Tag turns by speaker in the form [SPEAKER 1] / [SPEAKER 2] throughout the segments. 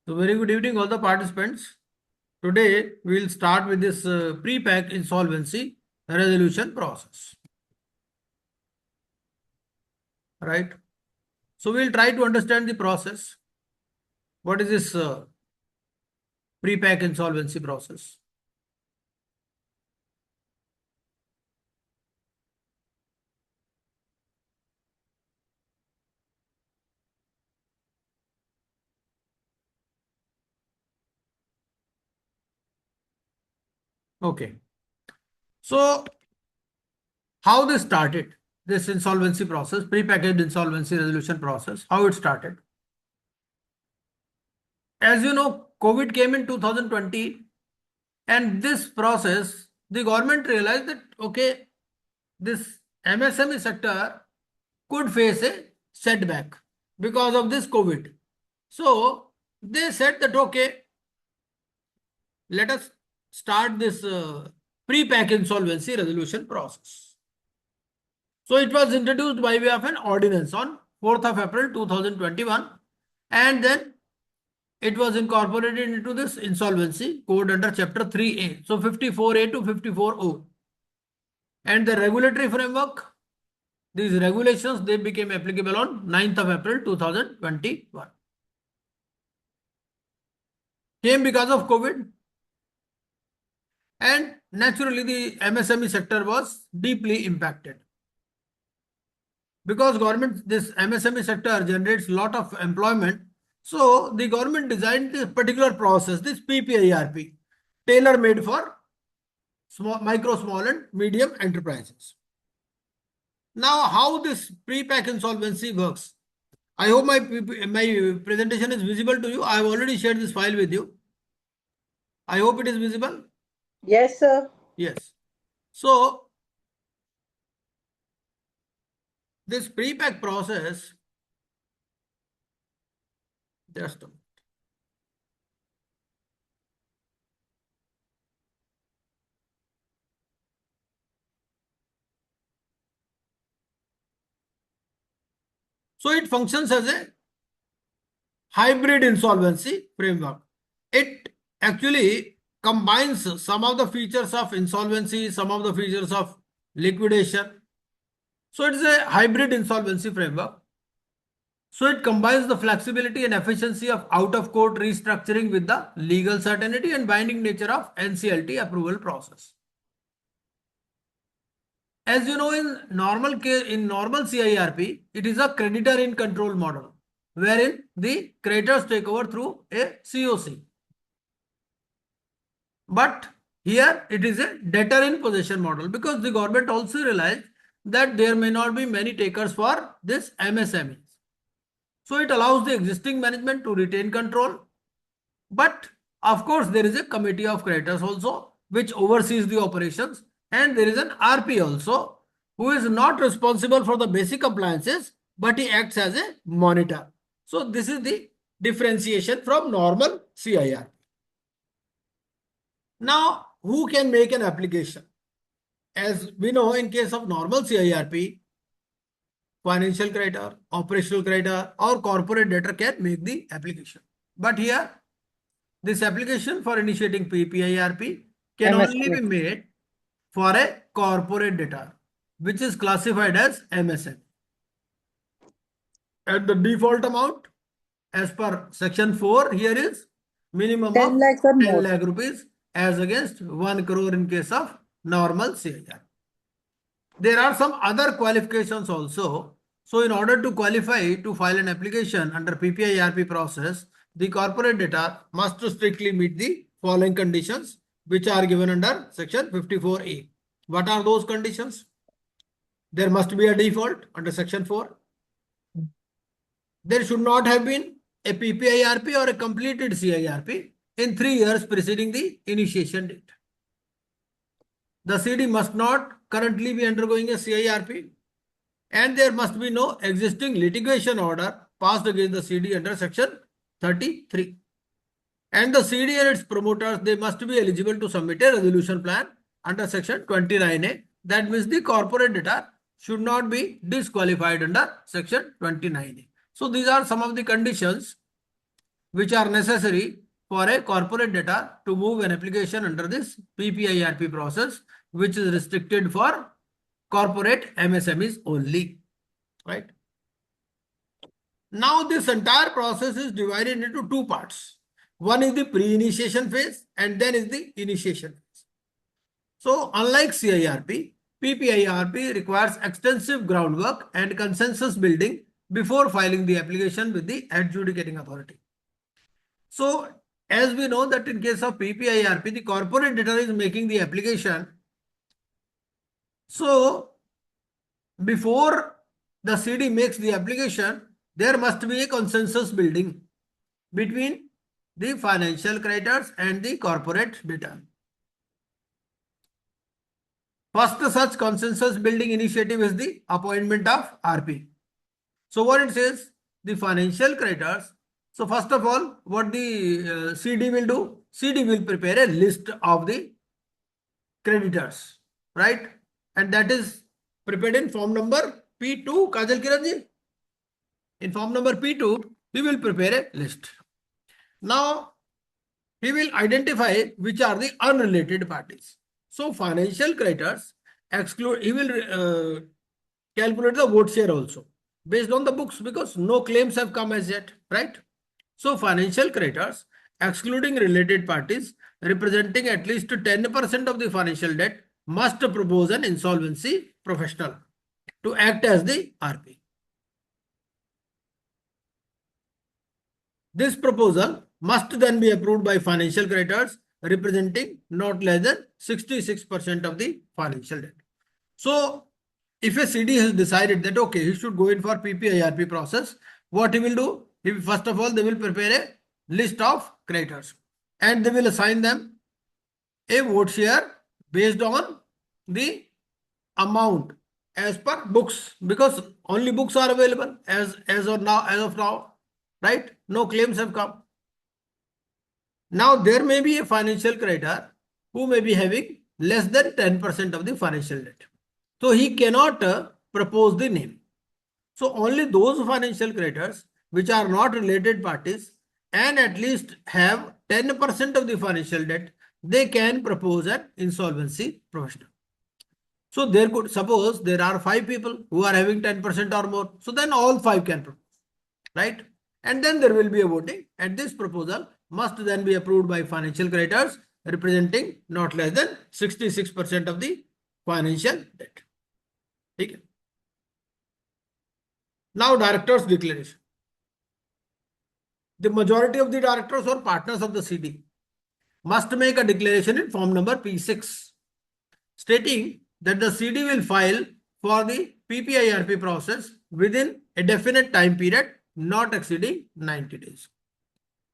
[SPEAKER 1] So very good evening all the participants. Today we will start with this pre-pack insolvency resolution process. Right. So we will try to understand the process. What is this pre-pack insolvency process? Okay. So how this started? This insolvency process, pre-packaged insolvency resolution process, how it started? As you know, COVID came in 2020, and this process, the government realized that, okay, this MSME sector could face a setback because of this COVID. So they said that, okay, let us start this pre-pack insolvency resolution process. So it was introduced by way of an ordinance on 4th of April 2021, and then it was incorporated into this insolvency code under chapter 3A. So 54A to 54O. And the regulatory framework, these regulations, they became applicable on 9th of April 2021. Came because of COVID, and naturally the MSME sector was deeply impacted. Because government, this MSME sector generates lot of employment, so the government designed this particular process, this PPIRP, tailor made for micro, small and medium enterprises. Now, how this pre-pack insolvency works? I hope my presentation is visible to you. I have already shared this file with you. I hope it is visible.
[SPEAKER 2] Yes, sir.
[SPEAKER 1] Yes. So this pre-pack process, just a minute. So it functions as a hybrid insolvency framework. It actually combines some of the features of insolvency, some of the features of liquidation. So it is a hybrid insolvency framework. So it combines the flexibility and efficiency of out-of-court restructuring with the legal certainty and binding nature of NCLT approval process. As you know, in normal CIRP, it is a creditor in control model, wherein the creditors take over through a COC. But here it is a debtor in possession model, because the government also realized that there may not be many takers for this MSMEs. So it allows the existing management to retain control. But of course, there is a committee of creditors also, which oversees the operations, and there is an RP also, who is not responsible for the basic compliances, but he acts as a monitor. So this is the differentiation from normal CIR. Now, who can make an application? As we know, in case of normal CIRP, financial creditor, operational creditor, or corporate debtor can make the application. But here, this application for initiating PPIRP can only be made for a corporate debtor, which is classified as MSME. And the default amount, as per section 4, here is minimum
[SPEAKER 2] 10
[SPEAKER 1] of
[SPEAKER 2] lakhs or
[SPEAKER 1] 10
[SPEAKER 2] more.
[SPEAKER 1] lakh rupees as against 1 crore in case of normal CIR. There are some other qualifications also. So in order to qualify to file an application under PPIRP process, the corporate debtor must strictly meet the following conditions, which are given under section 54A. What are those conditions? There must be a default under section 4. There should not have been a PPIRP or a completed CIRP in 3 years preceding the initiation date. The CD must not currently be undergoing a CIRP, and there must be no existing litigation order passed against the CD under section 33. And the CD and its promoters, they must be eligible to submit a resolution plan under section 29A. That means the corporate debtor should not be disqualified under section 29A. So these are some of the conditions which are necessary for a corporate data to move an application under this PPIRP process, which is restricted for corporate MSMEs only, right? Now this entire process is divided into two parts. One is the pre-initiation phase and then is the initiation phase. So unlike CIRP, PPIRP requires extensive groundwork and consensus building before filing the application with the adjudicating authority. So as we know that in case of PPIRP, the corporate debtor is making the application. So before the CD makes the application, there must be a consensus building between the financial creditors and the corporate debtor. First such consensus building initiative is the appointment of RP. So what it says, the financial creditors. So first of all, what the CD will do? CD will prepare a list of the creditors, right? And that is prepared in form number P2, Kajal Kiranji. In form number P2, he will prepare a list. Now, he will identify which are the unrelated parties. So, financial creditors exclude, he will calculate the vote share also based on the books because no claims have come as yet, right? So, financial creditors excluding related parties representing at least 10% of the financial debt must propose an insolvency professional to act as the RP. This proposal must then be approved by financial creditors representing not less than 66% of the financial debt. So, if a CD has decided that okay, he should go in for PPIRP process, what he will do? First of all, they will prepare a list of creditors and they will assign them a vote share based on the amount as per books because only books are available as of now, right? No claims have come. Now there may be a financial creditor who may be having less than 10% of the financial debt. So he cannot propose the name. So only those financial creditors which are not related parties and at least have 10% of the financial debt, they can propose an insolvency professional. So there could, suppose there are 5 people who are having 10% or more. So then all 5 can propose, right? And then there will be a voting and this proposal must then be approved by financial creditors representing not less than 66% of the financial debt. Okay. Now directors declaration. The majority of the directors or partners of the CD must make a declaration in form number P6 stating that the CD will file for the PPIRP process within a definite time period not exceeding 90 days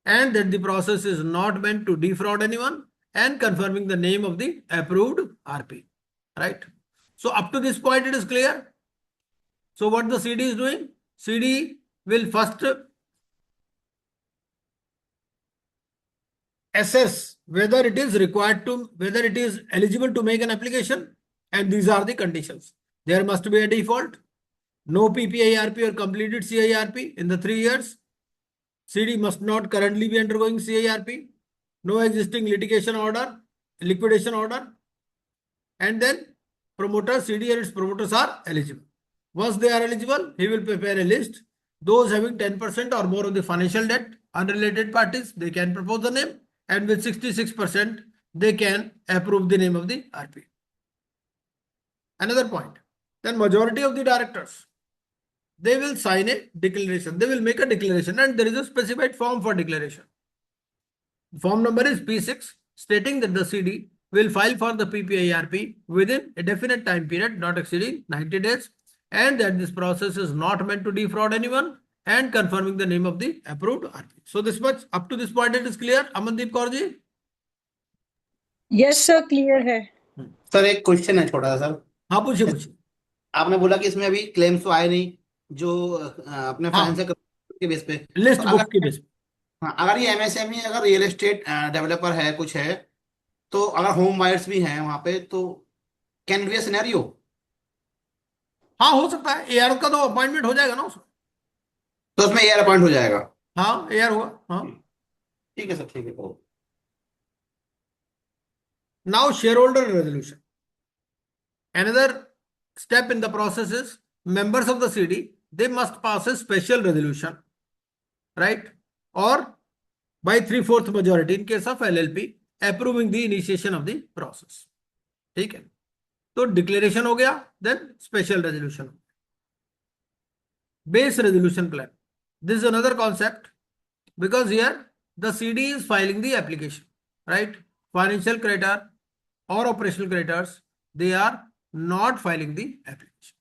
[SPEAKER 1] and that the process is not meant to defraud anyone and confirming the name of the approved RP, right? So up to this point it is clear. So what the CD is doing? CD will first assess whether it is required to, whether it is eligible to make an application and these are the conditions. There must be a default, no PPIRP or completed CIRP in the 3 years. CD must not currently be undergoing CIRP, no existing litigation order, liquidation order, and then promoter, CD and its promoters are eligible. Once they are eligible, he will prepare a list. Those having 10% or more of the financial debt, unrelated parties, they can propose the name and with 66%, they can approve the name of the RP. Another point, then majority of the directors, they will sign a declaration. They will make a declaration and there is a specified form for declaration. Form number is P6 stating that the CD will file for the PPIRP within a definite time period not exceeding 90 days and that this process is not meant to defraud anyone and confirming the name of the approved RP. So this much up to this point it is clear. Amandeep Kaur ji?
[SPEAKER 2] Yes sir clear है।
[SPEAKER 3] Sir एक question है छोटा सा sir.
[SPEAKER 1] हाँ पूछिए पूछिए।
[SPEAKER 3] आपने बोला कि इसमें अभी क्लेम्स तो आए नहीं जो अपने
[SPEAKER 1] हाँ।
[SPEAKER 3] फाइनेंशियल के बेस पे
[SPEAKER 1] लिस्ट
[SPEAKER 3] तो
[SPEAKER 1] बुक की बेस पे।
[SPEAKER 3] हाँ अगर ये एमएसएमई अगर रियल एस्टेट डेवलपर है कुछ है तो अगर होम बायर्स भी हैं वहां पे तो कैन बी ए सिनेरियो।
[SPEAKER 1] हाँ हो सकता है, एआर का तो अपॉइंटमेंट हो जाएगा ना उसमें।
[SPEAKER 3] तो उसमें एआर अपॉइंट हो जाएगा।
[SPEAKER 1] हाँ एआर होगा। हाँ
[SPEAKER 3] ठीक है सर, ठीक है।
[SPEAKER 1] Now shareholder resolution. Another step in the process is members of the CD, they must pass a special resolution, right? Or by 3/4 majority in case of LLP, approving the initiation of the process. ठीक है, तो declaration हो गया, then special resolution, base resolution plan. This is another concept because here the CD is filing the application, right? Financial creditor or operational creditors, they are not filing the application.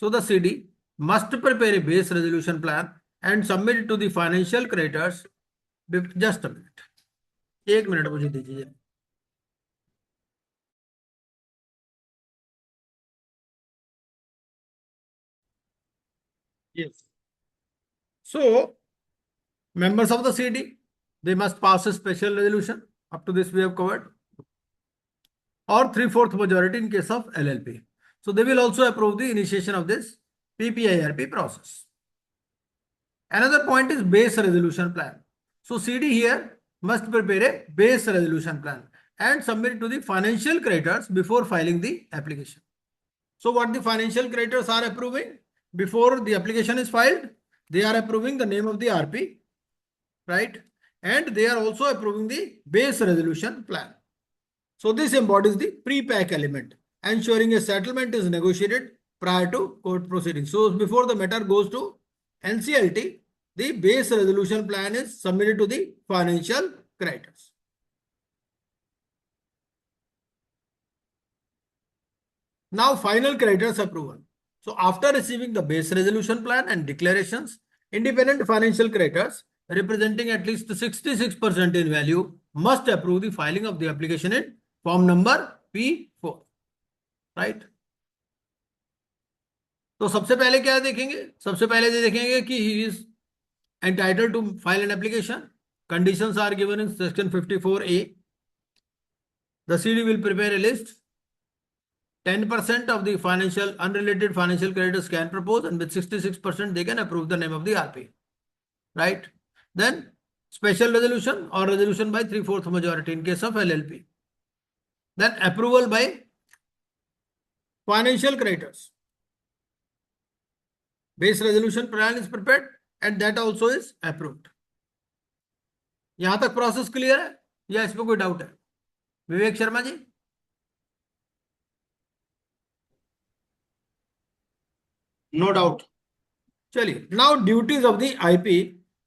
[SPEAKER 1] So the CD must prepare a base resolution plan and submit it to the financial creditors. Just a minute. एक minute मुझे दीजिए. Yes. So members of the CD, they must pass a special resolution. Up to this we have covered. Or 3/4 majority in case of LLP. So they will also approve the initiation of this PPIRP process. Another point is base resolution plan. So CD here must prepare a base resolution plan and submit it to the financial creditors before filing the application. So what the financial creditors are approving before the application is filed? They are approving the name of the RP, right? And they are also approving the base resolution plan. So this embodies the pre-pack element, ensuring a settlement is negotiated prior to court proceedings. So before the matter goes to NCLT, the base resolution plan is submitted to the financial creditors. Now final creditors approval. So after receiving the base resolution plan and declarations, independent financial creditors representing at least 66% in value must approve the filing of the application in form number P4, right? तो सबसे पहले क्या देखेंगे? सबसे पहले ये देखेंगे कि he is entitled to file an application. Conditions are given in section 54A. The CD will prepare a list. 10% of the unrelated financial creditors can propose, and with 66% they can approve the name of the RP, right? Then special resolution or resolution by 3/4 majority in case of LLP. Then approval by financial creditors. Base resolution plan is prepared and that also is approved. यहां तक process clear है या इसमें कोई doubt है? Vivek Sharma ji.
[SPEAKER 3] No doubt.
[SPEAKER 1] चलिए, now duties of the IP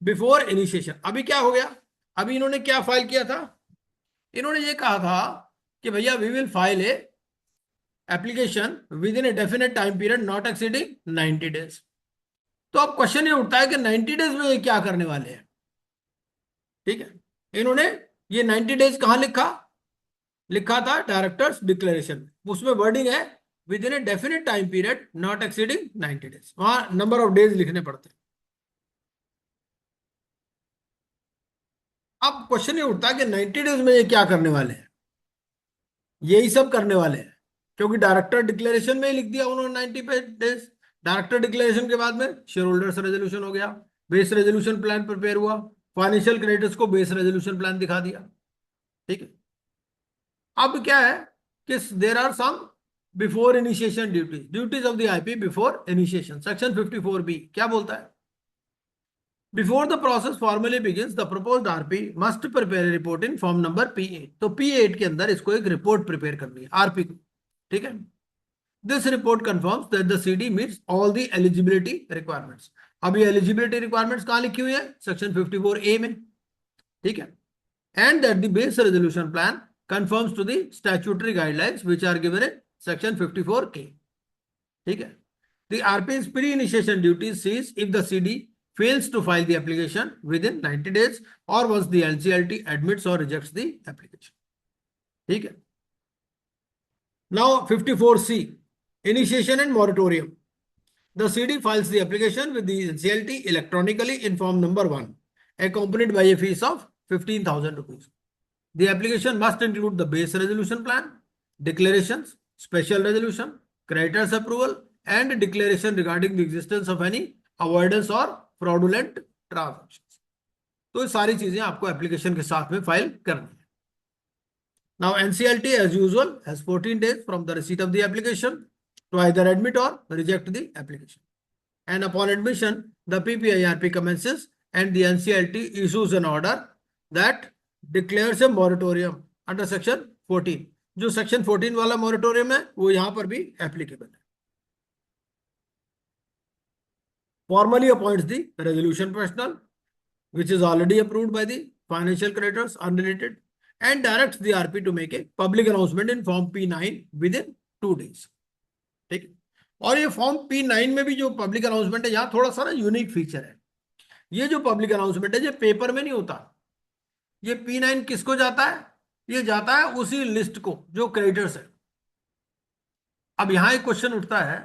[SPEAKER 1] before initiation. अभी क्या हो गया? अभी इन्होंने क्या फाइल किया था? इन्होंने ये कहा था कि भैया we will file a application within a definite time period not exceeding 90 days. तो अब क्वेश्चन ये उठता है कि 90 डेज में ये क्या करने वाले हैं? ठीक है, इन्होंने ये 90 डेज कहां लिखा? लिखा था डायरेक्टर्स डिक्लेरेशन. उसमें वर्डिंग है within a definite time period not exceeding 90 days. वहां नंबर ऑफ डेज लिखने पड़ते हैं. अब क्वेश्चन ये उठता है कि 90 डेज में ये क्या करने वाले हैं? यही सब करने वाले हैं, क्योंकि डायरेक्टर डिक्लेरेशन में ही लिख दिया उन्होंने 90 डेज. डायरेक्टर डिक्लेरेशन के बाद में शेयर होल्डर्स रेजोल्यूशन हो गया, बेस रेजोल्यूशन प्लान प्रिपेयर हुआ, फाइनेंशियल क्रेडिटर्स को बेस रेजोल्यूशन प्लान दिखा दिया. ठीक है, अब क्या है कि there are some before initiation duties of the IP before initiation. Section 54B क्या बोलता है? Before the process formally begins, the proposed RP must prepare a report in form number P8. तो P8 के अंदर इसको एक रिपोर्ट प्रिपेयर करनी है RP को. ठीक है, this report confirms that the CD meets all the eligibility requirements. अब ये eligibility requirements कहाँ लिखी हुई है? सेक्शन 54A में. ठीक है, and that the base resolution plan conforms to the statutory guidelines which are given in section 54K. ठीक है, the RP's pre-initiation duties cease if the CD fails to file the application within 90 days or once the NCLT admits or rejects the application. ठीक है, now 54C, initiation and moratorium. The CD files the application with the NCLT electronically in form number 1, accompanied by a fees of 15,000 rupees. The application must include the base resolution plan, declarations, special resolution, creditors approval, and declaration regarding the existence of any avoidance or fraudulent transactions. तो ये सारी चीजें आपको application के साथ में file करनी है. Now NCLT as usual has 14 days from the receipt of the application to either admit or reject the application. And upon admission, the PPIRP commences and the NCLT issues an order that declares a moratorium under section 14. जो section 14 वाला moratorium है वो यहां पर भी applicable है. Formally appoints the resolution professional, which is already approved by the financial creditors unrelated, and directs the RP to make a public announcement in form P9 within 2 days. ठीक है. और ये फॉर्म P9 में भी जो public announcement है, यहाँ थोड़ा सा ना यूनिक फीचर है. ये जो पब्लिक अनाउंसमेंट है ये पेपर में नहीं होता. ये P9 किसको जाता है? ये जाता है उसी लिस्ट को जो क्रेडिटर्स है. अब यहां एक क्वेश्चन उठता है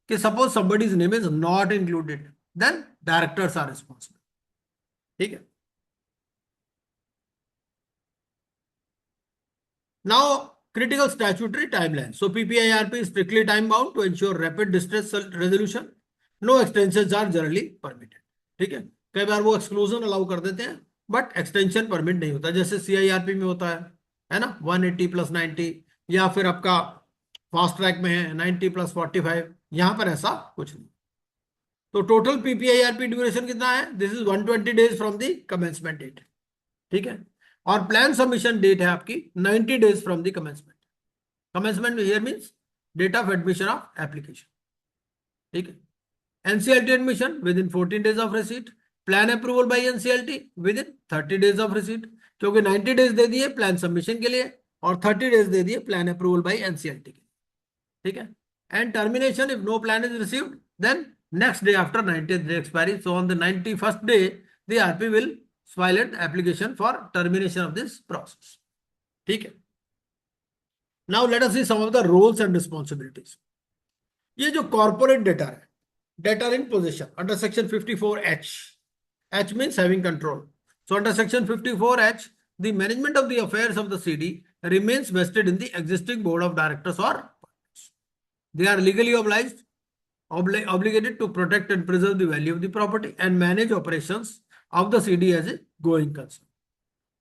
[SPEAKER 1] कि suppose somebody's name is not included, then directors are responsible. ठीक है. Now, critical statutory timeline. So PPIRP is strictly time bound to ensure rapid distress resolution. No extensions are generally permitted. ठीक है. कई बार वो exclusion allow कर देते हैं but extension permit नहीं होता, जैसे CIRP में होता है ना, 180 + 90, या फिर आपका फास्ट ट्रैक में है 90 + 45. यहां पर ऐसा कुछ नहीं. तो टोटल PPIRP ड्यूरेशन कितना है? This is 120 days from the commencement date. ठीक है. और प्लान सबमिशन डेट है आपकी 90 days from the commencement. Commencement here means date of admission of application. ठीक है. NCLT admission within 14 days of receipt. Plan approval by NCLT within 30 days of receipt, क्योंकि 90 days दे दिए plan submission के लिए और 30 days दे दिए plan approval by NCLT के लिए. ठीक है. And termination if no plan is received then next day after 90th day expiry. So on the 91st day, the RP will file an application for termination of this process. ठीक है. Now let us see some of the roles and responsibilities. ये जो corporate debtor है, debtor in possession under section 54H. H means having control. So under section 54H, the management of the affairs of the CD remains vested in the existing board of directors or partners. They are legally obligated to protect and preserve the value of the property and manage operations of the CD as a going concern.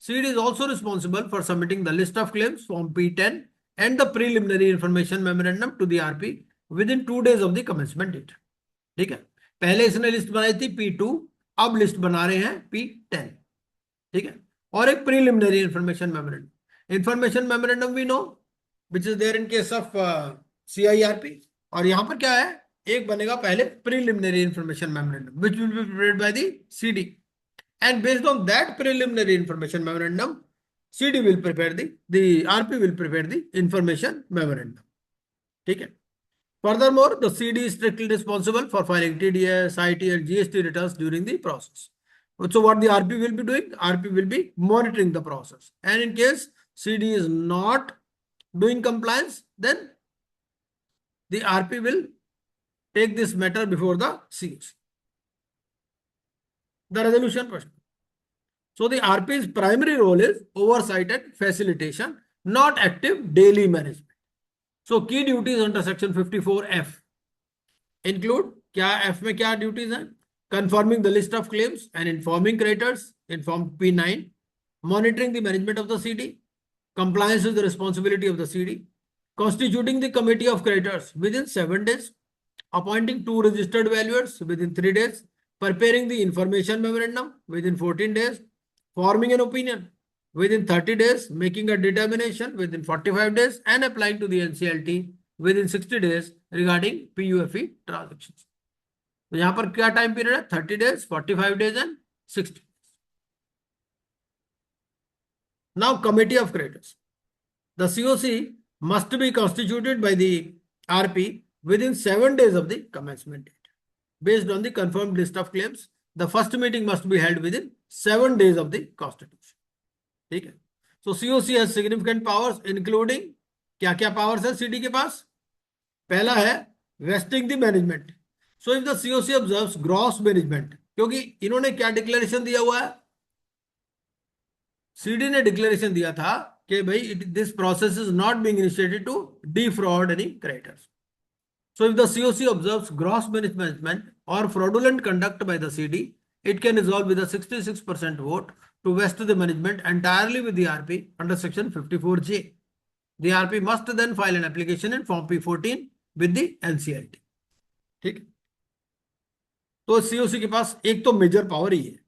[SPEAKER 1] CD is also responsible for submitting the list of claims form P10 and the preliminary information memorandum to the RP within 2 days of the commencement date. ठीक है. पहले इसने list बनाई थी P2, अब list बना रहे हैं P10. ठीक है. और एक preliminary information memorandum. Information memorandum we know which is there in case of CIRP. और यहां पर क्या है, एक बनेगा पहले preliminary information memorandum which will be prepared by the CD, and based on that preliminary information memorandum CD will prepare the RP will prepare the information memorandum. ठीक है. Furthermore, the CD is strictly responsible for filing TDS, IT and GST returns during the process. So what the RP will be doing? RP will be monitoring the process, and in case CD is not doing compliance, then the RP will take this matter before the COC. The resolution question. So the RP's primary role is oversight and facilitation, not active daily management. So key duties under section 54F include, क्या F में क्या duties हैं? Confirming the list of claims and informing creditors in form P9, monitoring the management of the CD, compliance with the responsibility of the CD, constituting the committee of creditors within 7 days, appointing 2 registered valuers within 3 days, preparing the information memorandum within 14 days, forming an opinion within 30 days, making a determination within 45 days, and applying to the NCLT within 60 days regarding PUFE transactions. तो यहां पर क्या time period है? 30 days, 45 days and 60 days. Now committee of creditors. The COC must be constituted by the RP within 7 days of the commencement date. Based on the confirmed list of claims, the first meeting must be held within 7 days of the constitution. ठीक है. So COC has significant powers including, क्या क्या powers है CD के पास? पहला है vesting the management. So if the COC observes gross management, क्योंकि इन्होंने क्या डिक्लेरेशन दिया हुआ है? CD ने डिक्लेरेशन दिया था कि भाई this process is not being initiated to defraud any creditors. So if the COC observes gross mismanagement or fraudulent conduct by the CD, it can resolve with a 66% vote to vest the management entirely with the RP under section 54J. The RP must then file an application in form P14 with the NCLT. ठीक है, तो COC के पास एक तो major power ही है,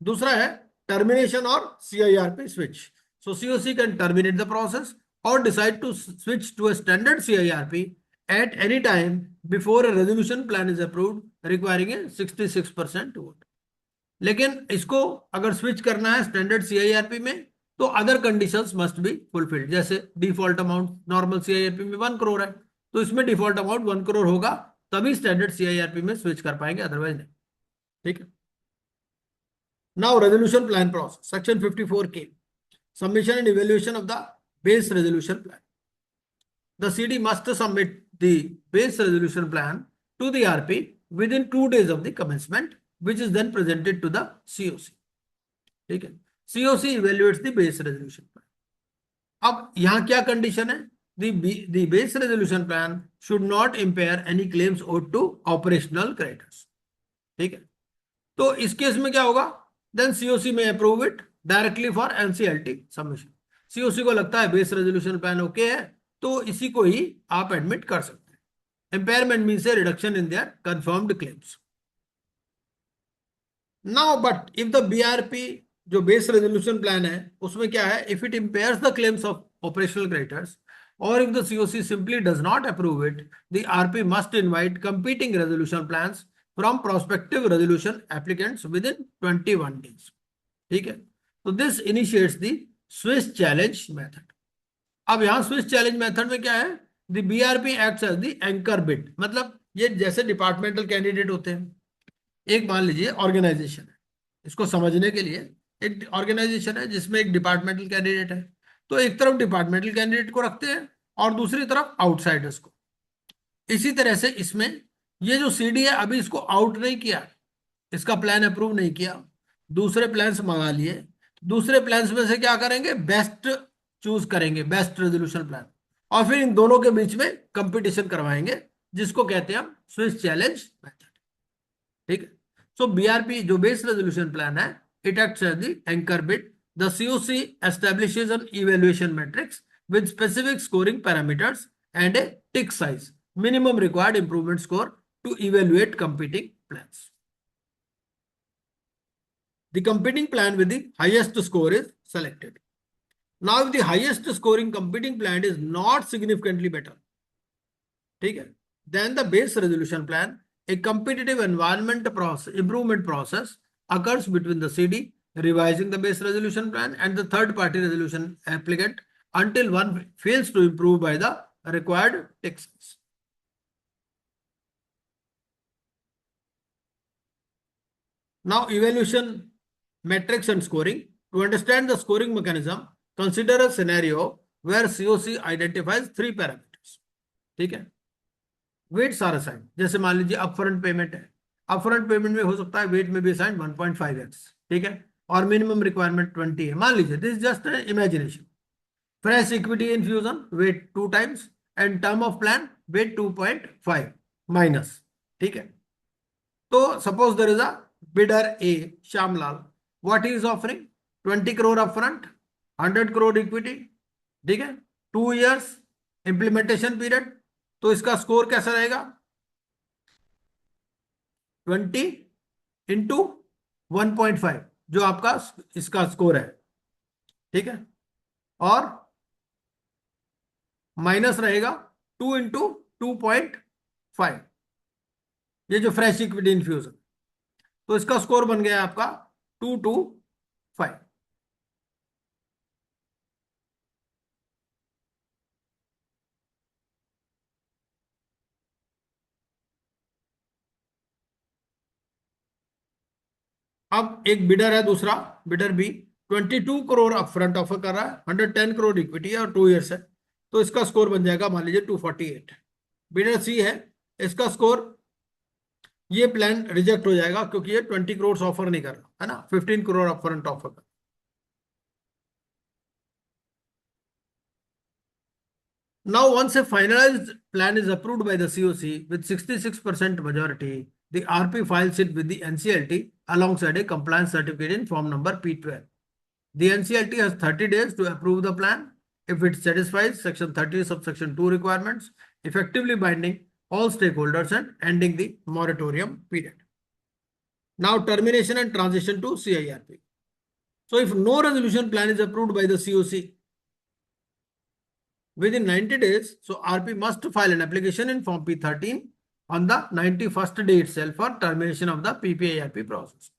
[SPEAKER 1] दूसरा है termination और CIRP switch. So COC can terminate the process or decide to switch to a standard CIRP at any time before a resolution plan is approved requiring a 66% vote. लेकिन इसको अगर switch करना है standard CIRP में तो other conditions must be fulfilled. जैसे default amount normal CIRP में 1 करोड़ है, तो इसमें डिफॉल्ट अमाउंट 1 करोड़ होगा, तभी स्टैंडर्ड CIRP में स्विच कर पाएंगे, अदरवाइज नहीं. ठीक है. Now resolution plan process section 54K, submission and evaluation of the base resolution plan. The CD must submit the base resolution plan to the RP within 2 days of the commencement, which is then presented to the COC. ठीक है, COC evaluates the base resolution plan. अब यहां क्या condition है? The base resolution plan should not impair any claims owed to operational creditors. ठीक है, तो इस केस में क्या होगा? Then COC may approve it directly for NCLT submission. COC को लगता है बेस रेजोल्यूशन प्लान ओके है, तो इसी को ही आप एडमिट कर सकते हैं. Impairment means A reduction in their confirmed claims. Now but if the BRP जो बेस रेजोल्यूशन प्लान है उसमें क्या है? If it impairs the claims of operational creditors or if the COC simply does not approve it, the RP must invite competing resolution plans from prospective resolution applicants within 21 days. ठीक है, तो this initiates the switch challenge method. अब यहां switch challenge method में क्या है? The BRP acts as the anchor bid. मतलब ये जैसे डिपार्टमेंटल कैंडिडेट होते हैं, एक मान लीजिए ऑर्गेनाइजेशन है, इसको समझने के लिए एक ऑर्गेनाइजेशन है जिसमें एक डिपार्टमेंटल कैंडिडेट है, तो एक तरफ डिपार्टमेंटल कैंडिडेट को रखते हैं और दूसरी तरफ आउटसाइडर्स को. इसी तरह से इसमें ये जो CD है अभी इसको आउट नहीं किया, इसका प्लान अप्रूव नहीं किया, दूसरे प्लान्स मंगा लिए, दूसरे प्लान्स में से क्या करेंगे? बेस्ट चूज करेंगे, बेस्ट रेजोल्यूशन प्लान, और फिर इन दोनों के बीच में कंपटीशन करवाएंगे, जिसको कहते हैं हम स्विच चैलेंज मेथड. ठीक है, सो BRP जो बेस रेजोल्यूशन प्लान है, it acts as the anchor bid. The COC establishes an evaluation matrix with specific scoring parameters and a tick size, minimum required improvement score to evaluate competing plans. The competing plan with the highest score is selected. Now, if the highest scoring competing plan is not significantly better, ठीक है, then the base resolution plan, a competitive environment process, improvement process occurs between the CD revising the base resolution plan and the third party resolution applicant until one fails to improve by the required tick size. Now, evaluation metrics and scoring. To understand the scoring mechanism, consider a scenario where COC identifies 3 parameters. ठीक है, weights are assigned. जैसे मान लीजिए upfront payment है, upfront payment में हो सकता है वेट में भी असाइंड 1.5x. ठीक है, और मिनिमम रिक्वायरमेंट 20 है, मान लीजिए. This just imagination. Fresh equity infusion weight 2 times and term of plan weight 2.5 minus. ठीक है, तो suppose there is a bidder A, Shyamlal. What he is offering? 20 crore upfront, 100 crore equity. ठीक है, 2 years इंप्लीमेंटेशन पीरियड. तो इसका score कैसा रहेगा? 20 into 1.5 जो आपका इसका स्कोर है. ठीक है, और माइनस रहेगा 2 इंटू 2.5, ये जो फ्रेश इक्विटी इन्फ्यूजन. तो इसका स्कोर बन गया आपका 225. अब एक बिडर है, दूसरा bidder B, 22 crore upfront offer कर रहा है, 110 करोड़ इक्विटी है और 2 years है. तो इसका स्कोर बन जाएगा मान लीजिए 248. बिडर C है, इसका स्कोर, ये प्लान रिजेक्ट हो जाएगा क्योंकि ये 20 करोड़ ऑफर नहीं कर रहा है ना, 15 करोड़ अपफ्रंट ऑफर कर. Now, once a finalized plan is approved by the COC with 66% majority, the RP files it with the NCLT alongside a compliance certificate in form number P12. The NCLT has 30 days to approve the plan if it satisfies section 30 subsection 2 requirements, effectively binding all stakeholders and ending the moratorium period. Now termination and transition to CIRP. So if no resolution plan is approved by the COC within 90 days, so RP must file an application in form P13 on the 91st day itself for termination of the PPIRP process.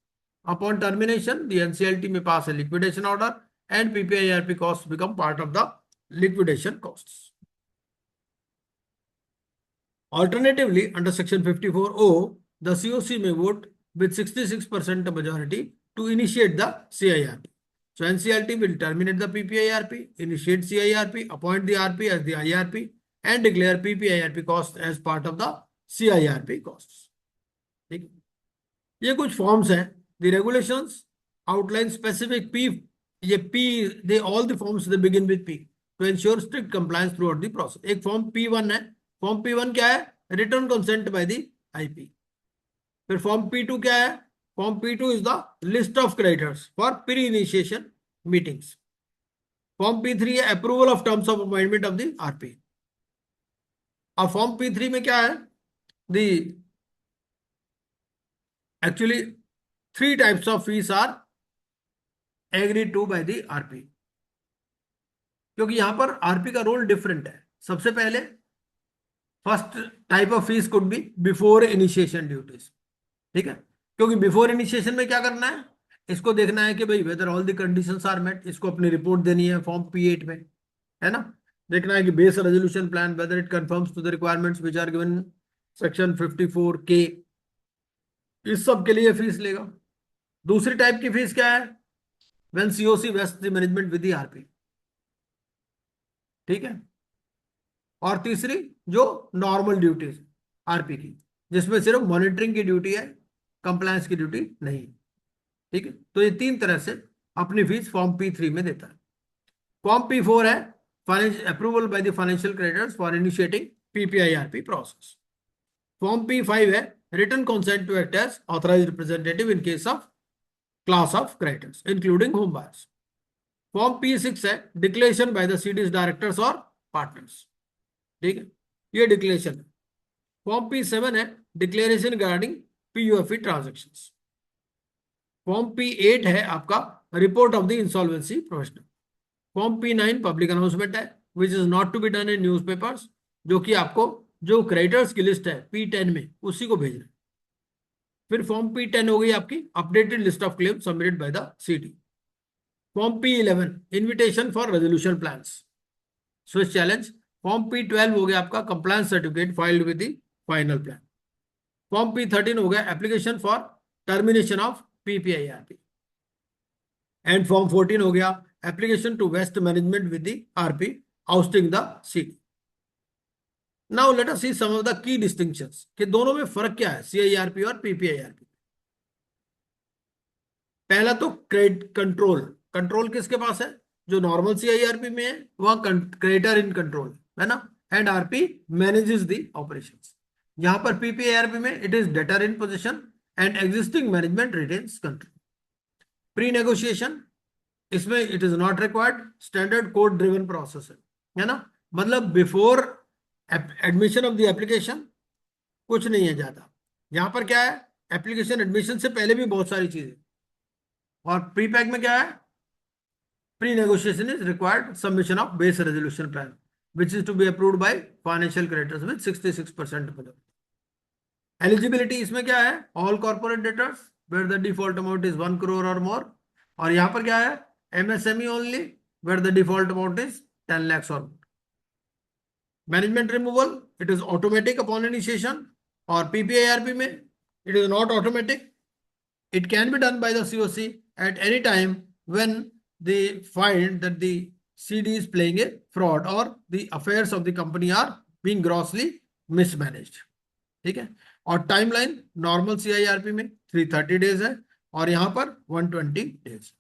[SPEAKER 1] Upon termination, the NCLT may pass a liquidation order and PPIRP costs become part of the liquidation costs. Alternatively, under section 54O, the COC may vote with 66% majority to initiate the CIRP. So NCLT will terminate the PPIRP, initiate CIRP, appoint the RP as the IRP and declare PPIRP cost as part of the CIRP costs. ठीक है, ये कुछ forms हैं. The regulations outline specific P. ये P, they all the forms they begin with P to ensure strict compliance throughout the process. एक form P1 है. Form P1 क्या है? Written consent by the IP. फिर form P2 क्या है? Form P2 is the list of creditors for pre-initiation meetings. Form P3 है approval of terms of appointment of the RP. अब form P3 में क्या है? The actually 3 types of fees are agreed to by the RP. क्योंकि यहां पर RP का role different है. सबसे पहले first type of fees could be before initiation duties. ठीक है, क्योंकि बिफोर इनिशिएशन में क्या करना है? इसको देखना है कि भाई whether all the conditions are met. इसको अपनी रिपोर्ट देनी है फॉर्म P8 में, है ना. देखना है कि base resolution plan whether it conforms to the requirements which are given section 54K. इस सब के लिए फीस लेगा. दूसरी टाइप की फीस क्या है? When COC vest the management with the RP. ठीक है. और तीसरी जो नॉर्मल ड्यूटीज RP की, जिसमें सिर्फ मॉनिटरिंग की ड्यूटी है, कंप्लायंस की ड्यूटी नहीं. ठीक है, तो ये 3 तरह से अपनी फीस फॉर्म P3 में देता है. फॉर्म P4 है financial approval by the financial creditors for initiating PPIRP process. Form P5 है written consent to act as authorised representative in case of class of creditors including home buyers. Form P6 है declaration by the CDs directors और partners. ठीक है, ये declaration है. Form P7 है declaration regarding PUFE transactions. Form P8 है आपका report of the insolvency professional. Form P9 public announcement है which is not to be done in newspapers, जो कि आपको जो क्रेडिटर्स की लिस्ट है P10 में उसी को भेजना है. फिर फॉर्म P10 हो गई आपकी updated list of claim submitted by the CD. Form P11 invitation for resolution plans Swiss challenge. Form P12 हो गया आपका compliance certificate filed with the final plan. Form P13 हो गया application for termination of PPIRP. And form 14 हो गया application to vest management with the RP ousting the CD. Now let us see some of the key distinctions कि दोनों में फर्क क्या है CIRP और PPIRP. पहला तो कंट्रोल. कंट्रोल किसके पास है? जो नॉर्मल CIRP में है वह क्रेडिटर इन कंट्रोल है ना, and RP manages the operations. यहां पर PPIRP में it is debtor in possession and existing management retains control. Pre negotiation इसमें it is not required, standard code driven process है ना. मतलब before admission of the application कुछ नहीं है ज्यादा. यहां पर क्या है? एप्लीकेशन एडमिशन से पहले भी बहुत सारी चीजें. और प्री पैक में क्या है? Pre negotiation is required submission of base resolution plan which is to be approved by financial creditors with 66% majority. Eligibility इसमें क्या है? All corporate debtors where the default amount is 1 crore or more. और यहां पर क्या है? MSME only where the default amount is 10 lakhs or more. Management removal it is automatic upon initiation. और PPIRP में it is not automatic. It can be done by the COC at any time when they find that the CD is playing a fraud or the affairs of the company are being grossly mismanaged. ठीक है. और timeline normal CIRP में 330 days है और यहां पर 120 days.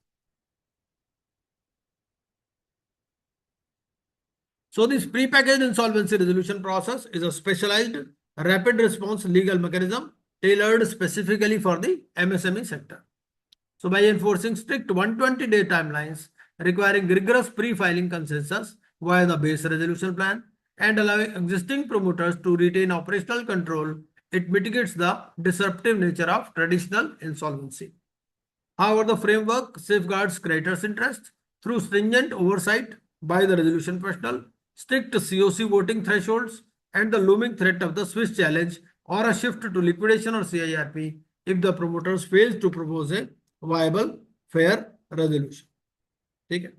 [SPEAKER 1] So this prepackaged insolvency resolution process is a specialized rapid response legal mechanism tailored specifically for the MSME sector. So by enforcing strict 120-day timelines, requiring rigorous pre-filing consensus via the base resolution plan, and allowing existing promoters to retain operational control, it mitigates the disruptive nature of traditional insolvency. However, the framework safeguards creditors' interests through stringent oversight by the resolution professional, strict COC voting thresholds, and the looming threat of the Swiss challenge or a shift to liquidation or CIRP if the promoters fail to propose a viable, fair resolution. ठीक है.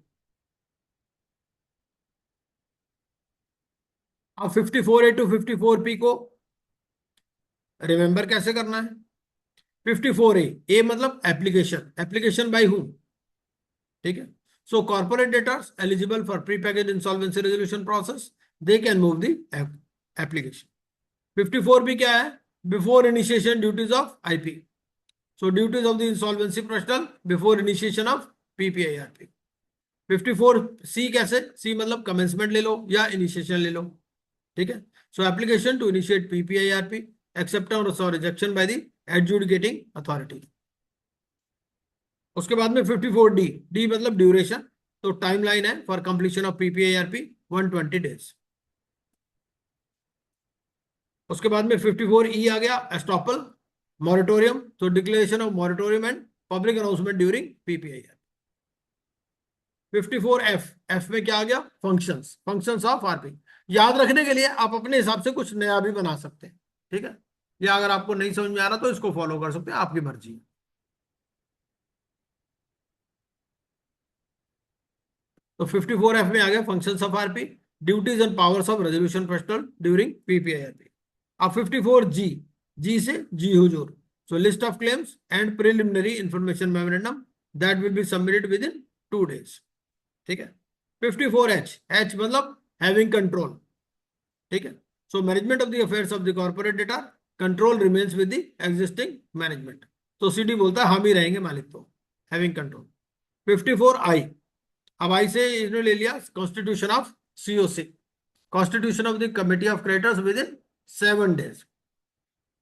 [SPEAKER 1] अब 54A to 54P को remember कैसे करना है? 54A, ए मतलब application, application by whom, ठीक है. So corporate debtors eligible for pre package insolvency resolution process, they can move the application. 54B क्या है? Before initiation duties of IP. So duties of the insolvency professional before initiation of PPIRP. 54C कैसे? C मतलब commencement ले लो या initiation ले लो, ठीक है. So application to initiate PPIRP, acceptance or rejection by the adjudicating authority. उसके बाद में 54D, D मतलब ड्यूरेशन, तो टाइमलाइन है for completion of PPIRP 120 days. उसके बाद में 54E आ गया, estoppel, moratorium, so declaration of moratorium and public announcement during PPIRP. 54F, F में क्या आ गया? Functions of RP. याद रखने के लिए आप अपने हिसाब से कुछ नया भी बना सकते हैं, ठीक है. या अगर आपको नहीं समझ में आ रहा तो इसको फॉलो कर सकते हैं, आपकी मर्जी है. तो 54F में आ गया functions of RP, duties and powers of resolution professional during PPIRP. अब 54G, G से जी हुजूर. So list of claims and preliminary information memorandum that will be submitted within 2 days. ठीक है. 54H, H मतलब having control, ठीक है. So management of the affairs of the corporate debtor, control remains with the existing management. तो CD बोलता है हम ही रहेंगे मालिक, तो having control. 54I, अब I से इसने ले लिया constitution of COC, constitution of the committee of creditors within 7 days.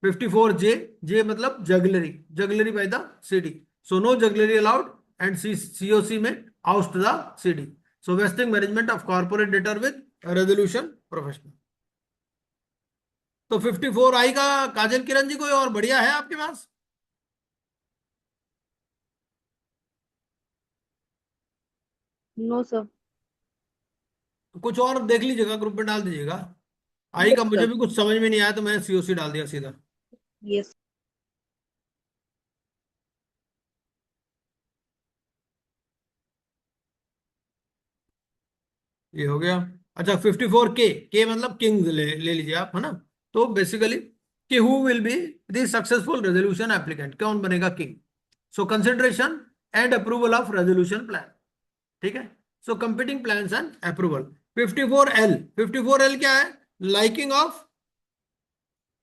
[SPEAKER 1] 54J, J मतलब jugglery, jugglery by the CD. So no jugglery allowed and COC में oust the CD. So vesting management of corporate debtor with resolution professional. तो 54I का काजल किरण जी कोई और बढ़िया है आपके पास?
[SPEAKER 2] No sir.
[SPEAKER 1] कुछ और देख लीजिएगा, ग्रुप में डाल दीजिएगा. आई का मुझे भी कुछ समझ में नहीं आया तो मैंने COC डाल दिया सीधा.
[SPEAKER 2] यस.
[SPEAKER 1] ये हो गया. अच्छा 54K, के मतलब किंग ले लीजिए आप, है ना. तो बेसिकली कि who will be the successful resolution applicant, कौन बनेगा king. So consideration and approval of resolution plan, ठीक है. So competing plans and approval. 54L, 54L क्या है? Liking of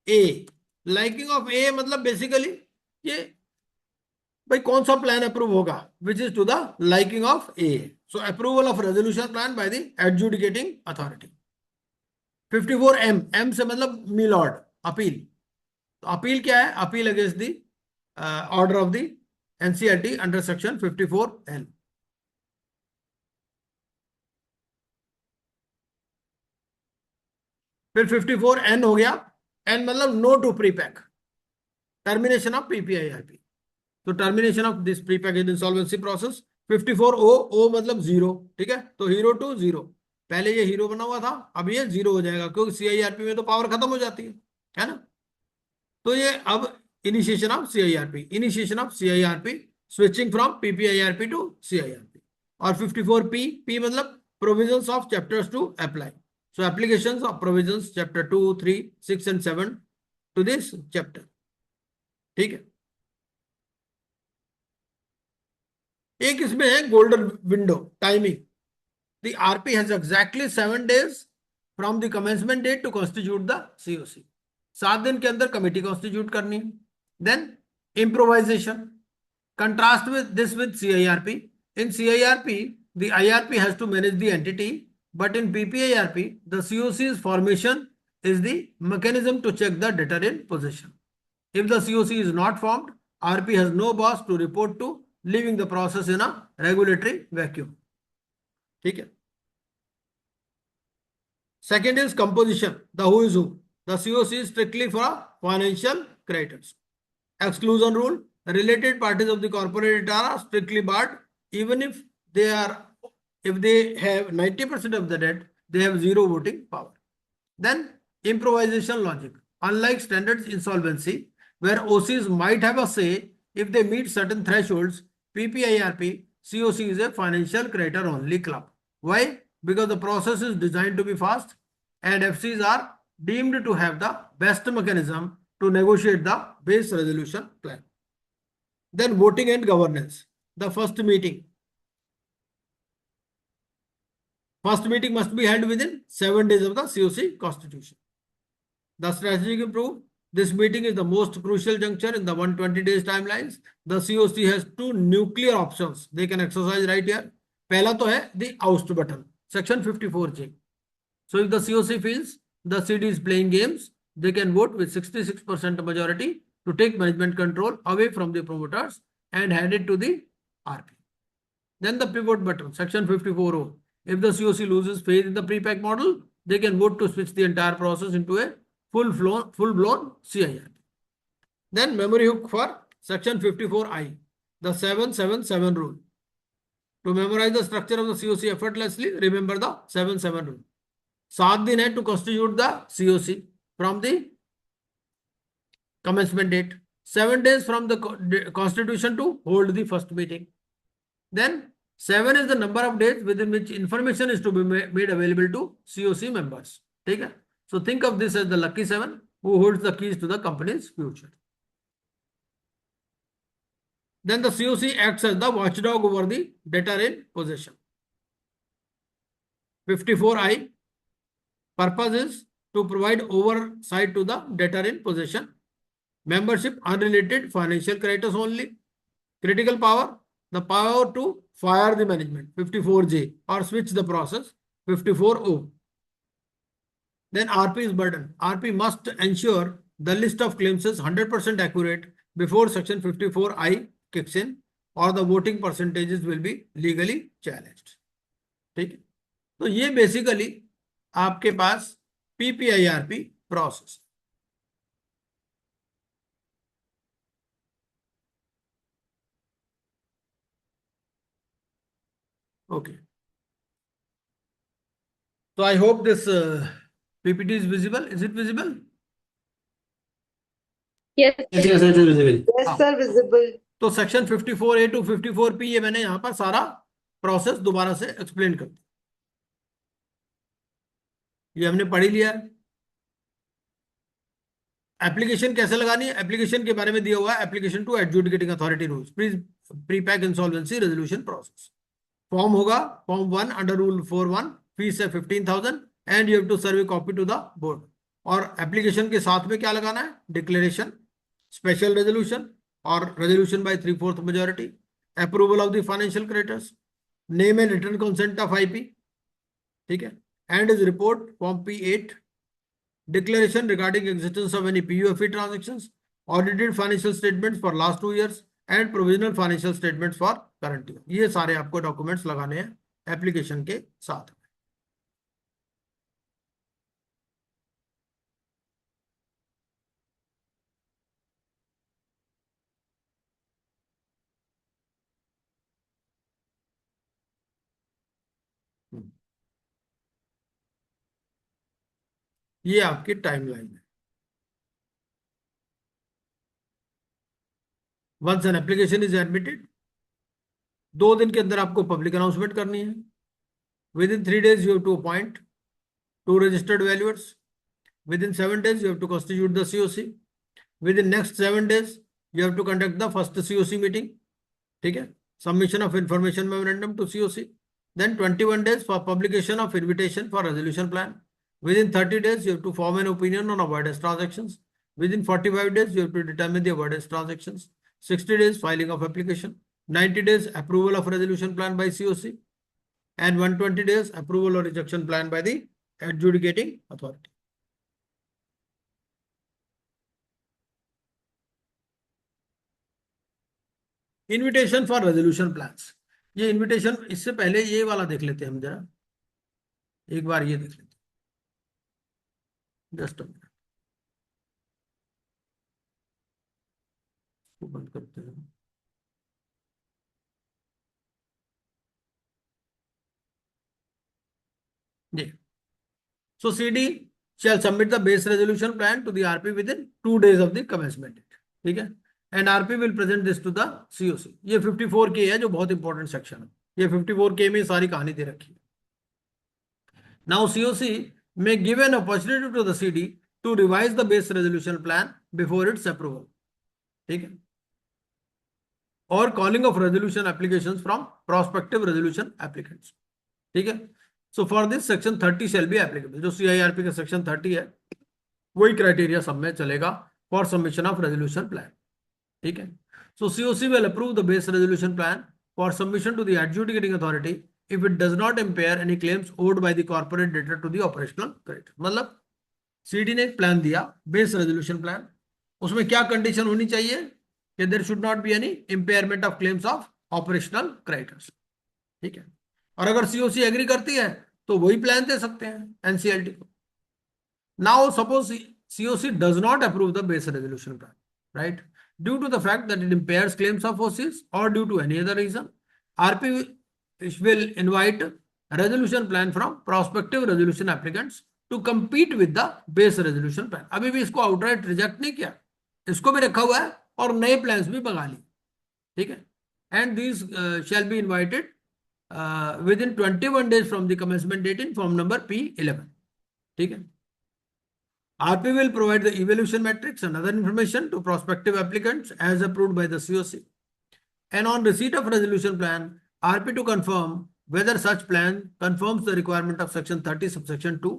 [SPEAKER 1] A. Liking of A मतलब बेसिकली ये भाई कौन सा प्लान अप्रूव होगा, which is to the liking of A. So approval of resolution plan by the adjudicating authority. 54M, M से मतलब मिलॉर्ड, अपील. तो अपील क्या है? Appeal against the order of the NCLT under section 54L. फिर 54N हो गया. N मतलब no to prepack, termination of PPIRP. तो termination of this pre package insolvency process. 54O, O मतलब जीरो, ठीक है. तो हीरो टू जीरो, पहले ये हीरो बना हुआ था, अब ये जीरो हो जाएगा क्योंकि CIRP में तो पावर खत्म हो जाती है ना. तो ये अब initiation of CIRP, initiation of CIRP, switching from PPIRP to CIRP. और 54P, P मतलब provisions of chapters to apply. So applications of provisions chapter 2, 3, 6 and 7 to this chapter, ठीक है. एक इसमें है golden window timing. The RP has exactly 7 days from the commencement date to constitute the COC. 7 दिन के अंदर committee constitute करनी है. Then improvisation, contrast with this with CIRP. In CIRP the IRP has to manage the entity, but in PPIRP the COC's formation is the mechanism to check the debtor in possession. If the COC is not formed, RP has no boss to report to, leaving the process in a regulatory vacuum. ठीक है. Second is composition, the who is who. The COC is strictly for financial creditors. Exclusion rule, related parties of the corporate are strictly barred, even if they have 90% of the debt, they have zero voting power. Then improvisation logic. Unlike standard insolvency, where OCs might have a say if they meet certain thresholds, PPIRP, COC is a financial creditor only club. Why? Because the process is designed to be fast and FCs are deemed to have the best mechanism to negotiate the base resolution plan. Then voting and governance. The first meeting. First meeting must be held within 7 days of the COC constitution. The strategic improve. This meeting is the most crucial juncture in the 120 days timelines. The COC has two nuclear options they can exercise right here. पहला तो है the oust button, section 54J. So if the COC feels the CD is playing games, they can vote with 66% majority to take management control away from the promoters and hand it to the RP. Then the pivot button, section 54O. If the COC loses faith in the pre-pack model, they can vote to switch the entire process into a full-blown CIRP. Then memory hook for section 54I, the 777 rule. To memorize the structure of the COC effortlessly, remember the 7-7 rule. 7 दिन है to constitute the COC from the commencement date. 7 days from the constitution to hold the first meeting. Then 7 is the number of days within which information is to be made available to COC members. ठीक है? So think of this as the lucky 7 who holds the keys to the company's future. Then the COC acts as the watchdog over the debtor in possession. 54I. Purpose is to provide oversight to the debtor in possession. Membership unrelated financial creditors only. Critical power, the power to fire the management, 54J, or switch the process, 54O. Then RP is burden. RP must ensure the list of claims is 100% accurate before section 54I kicks in, or the voting percentages will be legally challenged. ठीक है? तो ये basically आपके पास PPIRP process. Okay. So I hope this PPT is visible. Is it visible?
[SPEAKER 2] Yes.
[SPEAKER 1] Yes, it is visible.
[SPEAKER 2] Yes, sir, visible.
[SPEAKER 1] तो section 54A to 54P ये मैंने यहाँ पर सारा प्रोसेस दोबारा से एक्सप्लेन कर दिया. ये हमने पढ़ लिया. एप्लीकेशन कैसे लगानी है, एप्लीकेशन के बारे में दिया हुआ है. Application to adjudicating authority rules, prepack insolvency resolution process. Form होगा फॉर्म 1 अंडर रूल 4.1, फीस है 15,000 and you have to serve a copy to the board. और एप्लीकेशन के साथ में क्या लगाना है, डिक्लेरेशन, स्पेशल रेजोल्यूशन और resolution by 3/4 majority, approval of the financial creditors, name and return consent of IP. ठीक है. And is report form P8, declaration regarding existence of any PUFE transactions, audited financial statements for last 2 years and provisional financial statements for current year. ये सारे आपको documents लगाने हैं application के साथ. ये आपकी टाइमलाइन है. Once an application is admitted, 2 दिन के अंदर आपको पब्लिक अनाउंसमेंट करनी है. Within 3 days you have to appoint 2 registered valuers. Within 7 days you have to constitute the COC. Within next 7 days you have to conduct the first COC meeting. ठीक है. Submission of information memorandum to COC. Then 21 days for publication of invitation for resolution plan. Within 30 days you have to form an opinion on avoidance transactions. Within 45 days you have to determine the avoidance transactions. 60 days filing of application. 90 days approval of resolution plan by COC. And 120 days approval or rejection plan by the adjudicating authority. Invitation for resolution plans. ये invitation, इससे पहले ये वाला देख लेते हैं हम जरा, एक बार ये देख लेते हैं, जस्ट बंद करते हैं। ये so CD shall submit the base resolution plan to the RP within 2 days of the commencement date, ठीक है, and RP will present this to the COC। ये 54K है जो बहुत इंपॉर्टेंट सेक्शन है, ये 54K में सारी कहानी दे रखी है। Now COC may give an opportunity to the CD to revise the base resolution plan before its approval, ठीक है, और calling of resolution applications from prospective resolution applicants, ठीक है। So for this section 30 shall be applicable. जो CIRP का section 30 है वही criteria सब में चलेगा for submission of resolution plan, ठीक है। So COC will approve the base resolution plan for submission to the adjudicating authority if it does not impair any claims owed by the corporate debtor to the operational creditor. मतलब CD ने एक plan दिया, base resolution plan, उसमें क्या condition होनी चाहिए कि there should not be any impairment of claims of operational creditors, ठीक है। और अगर COC एग्री करती है तो वही प्लान दे सकते हैं NCLT को। Now suppose COC does not approve the base resolution plan, right, due to the fact that it impairs claims of OCs or due to any other reason, RP will invite resolution plan from prospective resolution applicants to compete with the base resolution plan। अभी भी इसको outright reject नहीं किया, इसको भी रखा हुआ है और नए प्लान्स भी मंगा लिए, ठीक है। And these shall be invited within 21 days from the commencement date in form number P11, ठीक है। RP will provide the evaluation metrics and other information to prospective applicants as approved by the COC, and on receipt of resolution plan, RP to confirm whether such plan confirms the requirement of section 30 subsection 2.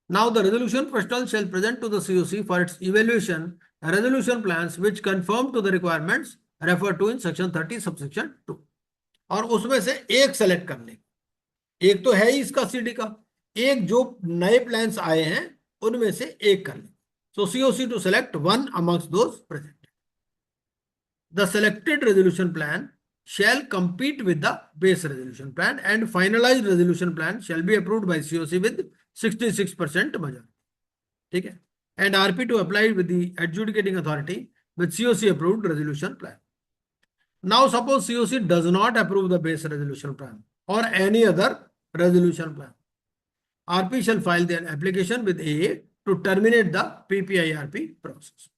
[SPEAKER 1] Now the resolution professional shall present to the COC for its evaluation resolution plans which conform to the requirements referred to in section 30 subsection 2। और उसमें से एक select कर ले, एक तो है ही इसका CD का, एक जो नए प्लान्स आए हैं उनमें से एक कर ले। So COC to select one amongst those presented. The selected resolution plan shall compete with the base resolution plan and finalized resolution plan shall be approved by COC with 66% majority, ठीक है, and RP to apply with the adjudicating authority with COC approved resolution plan। Now suppose COC does not approve the base resolution plan or any other resolution plan, RP shall file their application with AA to terminate the PPIRP process।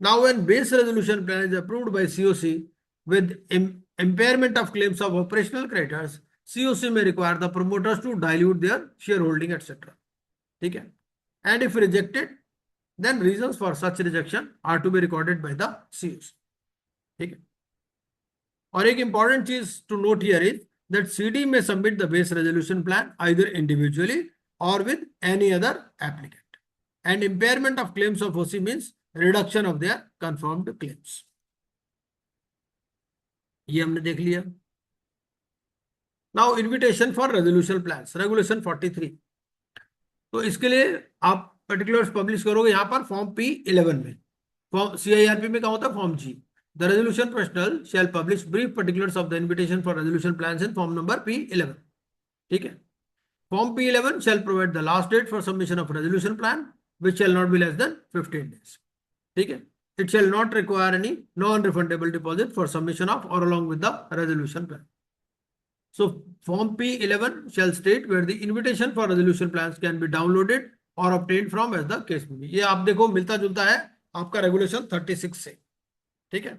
[SPEAKER 1] Now when base resolution plan is approved by COC with impairment of claims of operational creditors, COC may require the promoters to dilute their shareholding etc, ठीक है, and if rejected then reasons for such rejection are to be recorded by the COC, ठीक है। और एक important चीज to note here is that CD में submit the base resolution plan either individually or with any other applicant, and impairment of claims of OC means reduction of their confirmed claims. ये हमने देख लिया। Now invitation for resolution plans, regulation 43। तो इसके लिए आप particulars publish करोगे यहाँ पर फॉर्म P11 में, फॉर्म CIRP में क्या होता है form G। The resolution professional shall publish brief particulars of the invitation for resolution plans in form number P11, ठीक है। Form P11 shall provide the last date for submission of resolution plan which shall not be less than 15 days, ठीक है। It shall not require any non-refundable deposit for submission of or along with the resolution plan। So form P11 shall state where the invitation for resolution plans can be downloaded or obtained from as the case may be। ये आप देखो मिलता जुलता है आपका regulation 36 से, ठीक है।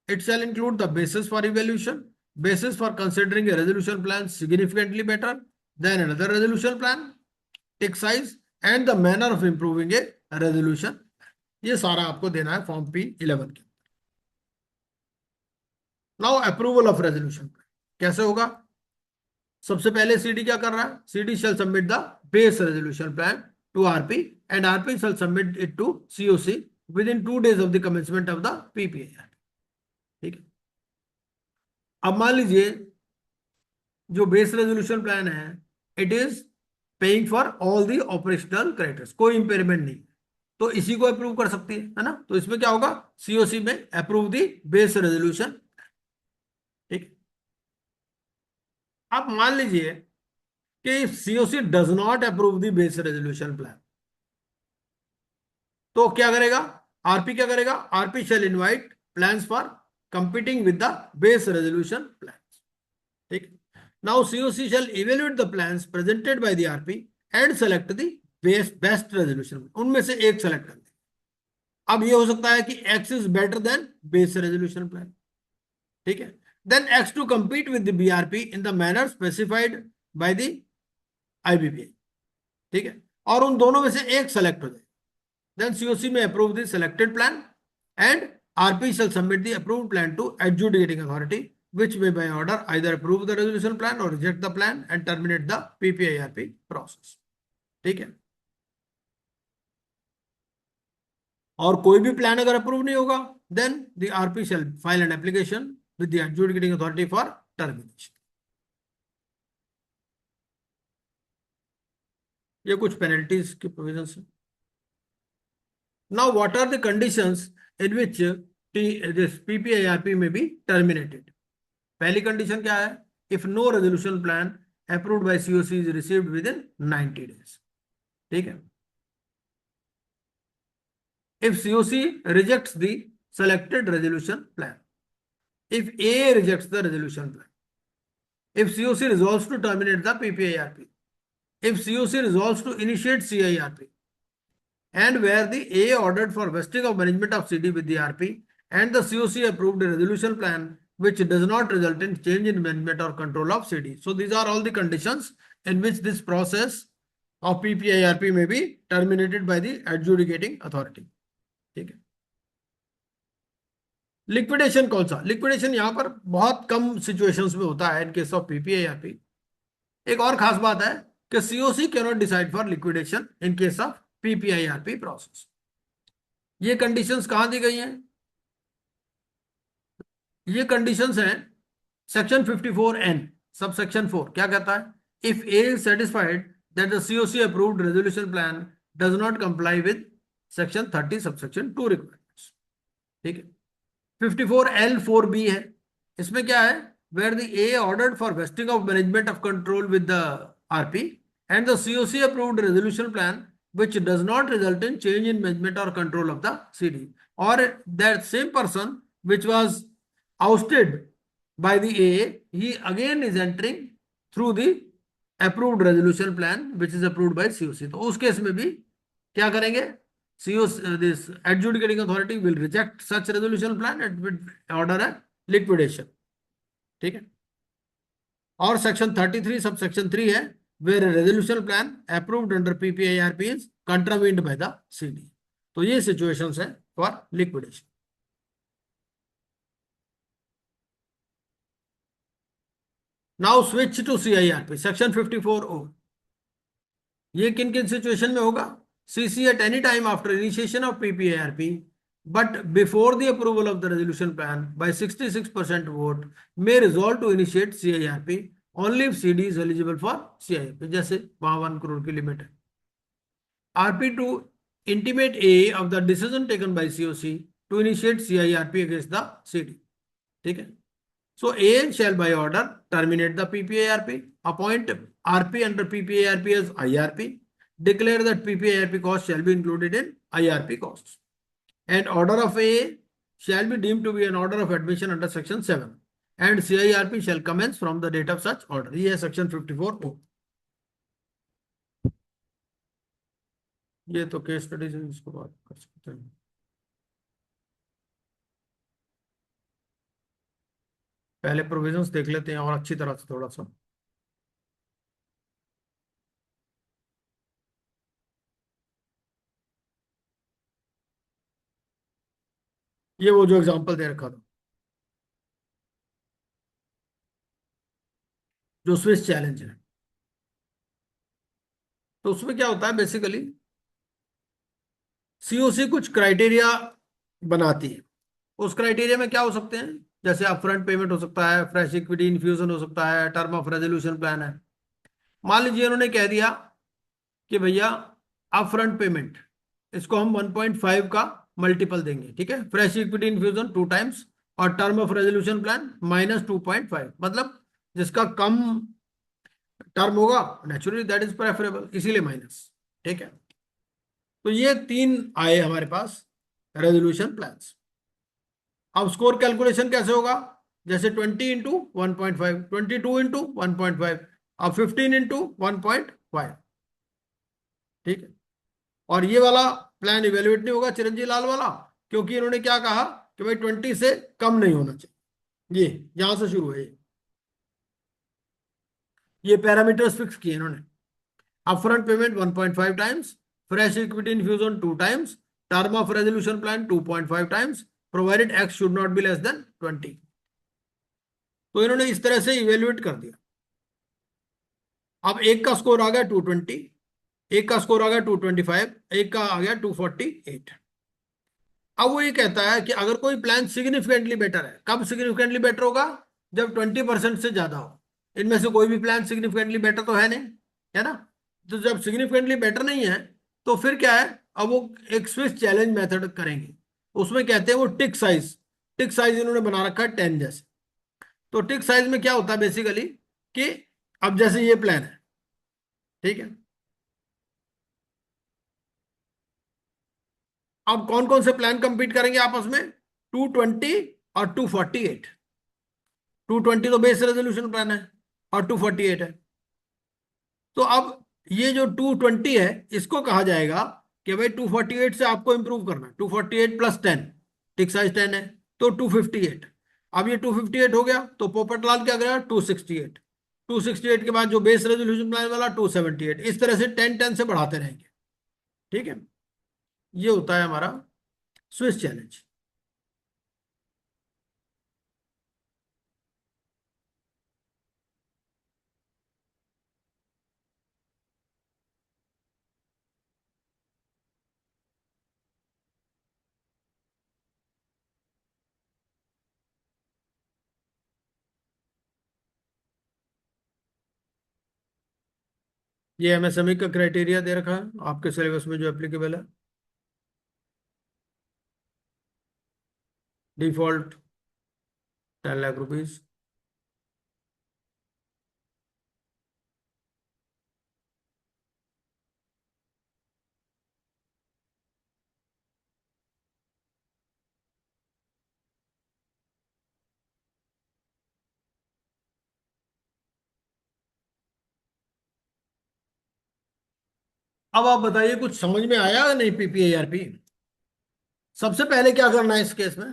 [SPEAKER 1] It shall include the basis for evaluation, basis for considering a resolution plan significantly better than another resolution plan, tick size and the manner of improving a resolution। ये सारा आपको देना है फॉर्म P11 के। Now approval of resolution plan कैसे होगा? सबसे पहले CD क्या कर रहा है? CD shall submit the base resolution plan to RP and RP shall submit it to COC within 2 days of the commencement of the PPIRP, ठीक है। अब मान लीजिए जो बेस रेजोल्यूशन प्लान है it is paying for all the operational creditors, कोई impairment नहीं, तो इसी को अप्रूव कर सकती है ना। तो इसमें क्या होगा, सीओसी में अप्रूव दी बेस रेजोल्यूशन। ठीक। अब मान लीजिए कि CoC does not approve the base resolution plan, तो क्या करेगा, आरपी क्या करेगा, RP shall invite plans for competing with the base resolution plan. ठीक। Now CoC shall evaluate the plans presented by the RP and select the best resolution, उनमें से एक select कर दे। अब ये हो सकता है कि X is better than base resolution plan. ठीक है। Then X to compete with the BRP in the manner specified by the IBPI। ठीक है। और उन दोनों में से एक सेलेक्ट हो जाए। देन सीओसी में approve the selected plan and RP shall submit the approved plan to adjudicating authority which may by order either approve the resolution plan or reject the plan and terminate the PPIRP process। ठीक है। और कोई भी plan अगर approve नहीं होगा, then the RP shall file an application with the adjudicating authority for termination। ये कुछ पेनल्टीज की प्रोविजंस है। Now what are the conditions in which this PPIRP may be terminated. पहली कंडीशन क्या है, if no resolution plan approved by CoC is received within 90 days। ठीक है। If CoC rejects the selected resolution plan, if A rejects the resolution plan, if COC resolves to terminate the PPIRP, if COC resolves to initiate CIRP, and where the A ordered for vesting of management of CD with the RP and the COC approved a resolution plan which does not result in change in management or control of CD. So these are all the conditions in which this process of PPIRP may be terminated by the adjudicating authority। ठीक है। Liquidation कौन सा, liquidation यहां पर बहुत कम situations में होता है इन केस ऑफ पीपीआईआरपी। एक और खास बात है कि CoC can not decide for liquidation in case of PPIRP process. ये कंडीशंस कहां दी गई हैं, ये कंडीशंस हैं सेक्शन 54N सब सेक्शन 4 क्या कहता है, if A is satisfied that the COC approved resolution plan does not comply with section 30 subsection 2 requirements. ठीक है। 54L4B है, इसमें क्या है, where the A ordered for vesting of management of control with the RP and the COC approved resolution plan which does not result in change in management or control of the CD, or that same person which was ousted by the A, he again is entering through the approved resolution plan which is approved by COC। तो उस case में भी क्या करेंगे, COC, this adjudicating authority will reject such resolution plan and will order a liquidation। ठीक है। और section 33 sub section 3 है, where a resolution plan approved under PPIRP is contravened by the CD। तो ये सिचुएशंस है for liquidation. Now switch to CIRP section 54O। ये किन किन सिचुएशन में होगा, CC at any time after initiation of PPIRP but before the approval of the resolution plan by 66% vote may resolve to initiate CIRP only if CD is eligible for CIRP। जैसे वहां 1 crore की limit है। RP to intimate A of the decision taken by COC to initiate CIRP against the CD। ठीक है। So A shall by order terminate the PPIRP, appoint RP under PPIRP as IRP, declare that PPIRP costs shall be included in IRP costs, and order of A shall be deemed to be an order of admission under section 7 and CIRP shall commence from the date of such order। ये है section 54O। ये तो case study से इसको बात कर सकते हैं। पहले प्रोविजंस देख लेते हैं और अच्छी तरह से थोड़ा सा। ये वो जो एग्जांपल दे रखा था, जो स्विस चैलेंज है, तो उसमें क्या होता है, बेसिकली सीओसी कुछ क्राइटेरिया बनाती है। उस क्राइटेरिया में क्या हो सकते हैं, जैसे अपफ्रंट पेमेंट हो सकता है, फ्रेश इक्विटी इन्फ्यूजन हो सकता है, टर्म ऑफ रेजोल्यूशन प्लान है। मान लीजिए उन्होंने कह दिया कि भैया अपफ्रंट पेमेंट इसको हम 1.5 का मल्टीपल देंगे, ठीक है। फ्रेश इक्विटी इन्फ्यूजन 2 टाइम्स और टर्म ऑफ रेजोल्यूशन प्लान -2.5, मतलब जिसका कम टर्म होगा नेचुरली दैट इज प्रेफरेबल, इसीलिए माइनस, ठीक है। तो ये 3 आए हमारे पास रेजोल्यूशन प्लान्स। अब स्कोर कैलकुलेशन कैसे होगा? जैसे 20 इंटू 1.5, 22 इंटू 1.5, अब 15 इंटू 1.5, ठीक है। और ये वाला प्लान इवेल्युएट नहीं होगा चिरंजीवी लाल वाला, क्योंकि इन्होंने क्या कहा कि भाई 20 से कम नहीं होना चाहिए। ये यहां से शुरू है, ये पैरामीटर्स फिक्स किए इन्होंने। Upfront payment 1.5 times, fresh equity infusion 2 times, term of resolution plan 2.5 times, provided x should not be less than 20। तो इन्होंने इस तरह से इवेल्युएट कर दिया। अब एक का स्कोर आ गया 220, एक का स्कोर आ गया 225, एक का आ गया 248। अब वो ये कहता है कि अगर कोई प्लान सिग्निफिकेंटली बेटर है, कब सिग्निफिकेंटली बेटर होगा? जब 20% से ज्यादा हो। इनमें से कोई भी प्लान सिग्निफिकेंटली बेटर तो है नहीं, है ना। तो जब सिग्निफिकेंटली बेटर नहीं है तो फिर क्या है, अब वो एक स्विच चैलेंज मेथड करेंगे। उसमें कहते हैं वो टिक साइज इन्होंने बना रखा है 10 जैसे। तो टिक साइज में क्या होता है बेसिकली कि अब जैसे ये प्लान है, ठीक है। अब कौन कौन से प्लान कंपीट करेंगे आपस में? 220 और 248। 220 तो बेस रेजोल्यूशन प्लान है और 248 है। तो अब ये जो 220 है इसको कहा जाएगा कि भाई 248 से आपको इंप्रूव करना है। 248 प्लस 10, टिक साइज 10 है तो 258। अब ये 258 हो गया तो पोपटलाल क्या करेगा? 268। 268 के बाद जो बेस रेजोल्यूशन प्लान वाला 278, इस तरह से 10-10 से बढ़ाते रहेंगे, ठीक है। ये होता है हमारा स्विस चैलेंज। ये एमएसएमई का क्राइटेरिया दे रखा है आपके सिलेबस में जो एप्लीकेबल है। Default 10 lakh rupees. अब आप बताइए कुछ समझ में आया या नहीं पीपीआईआरपी? सबसे पहले क्या करना है इस केस में?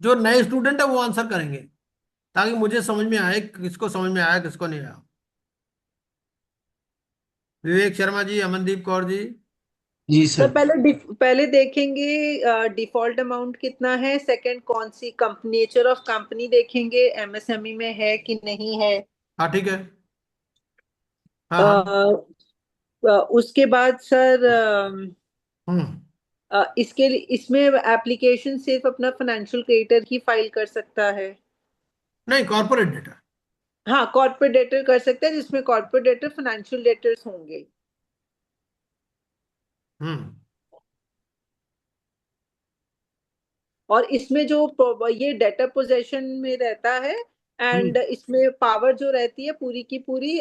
[SPEAKER 1] जो नए स्टूडेंट है वो आंसर करेंगे, ताकि मुझे समझ में आए किसको समझ में आया किसको नहीं आया। विवेक शर्मा जी, अमनदीप कौर जी।
[SPEAKER 3] जी
[SPEAKER 2] सर
[SPEAKER 3] सर।
[SPEAKER 2] पहले देखेंगे डिफॉल्ट अमाउंट कितना है, सेकंड कौन सी कंपनी, नेचर ऑफ कंपनी देखेंगे एमएसएमई में है कि नहीं है।
[SPEAKER 1] हाँ ठीक है। हाँ हाँ।
[SPEAKER 2] अ, उसके बाद सर
[SPEAKER 1] हम्म।
[SPEAKER 2] इसके लिए इसमें एप्लीकेशन सिर्फ अपना फाइनेंशियल क्रेडिटर ही फाइल कर सकता है।
[SPEAKER 1] नहीं, कॉर्पोरेट डेटा।
[SPEAKER 2] हाँ, कॉर्पोरेट डेटर कर सकता है, जिसमें कॉर्पोरेट डेटर फाइनेंशियल डेटर्स होंगे।
[SPEAKER 1] हम्म
[SPEAKER 2] और इसमें जो ये डेटा पोजेशन में रहता है,
[SPEAKER 1] हम्म।
[SPEAKER 2] एंड इसमें पावर जो रहती है पूरी की पूरी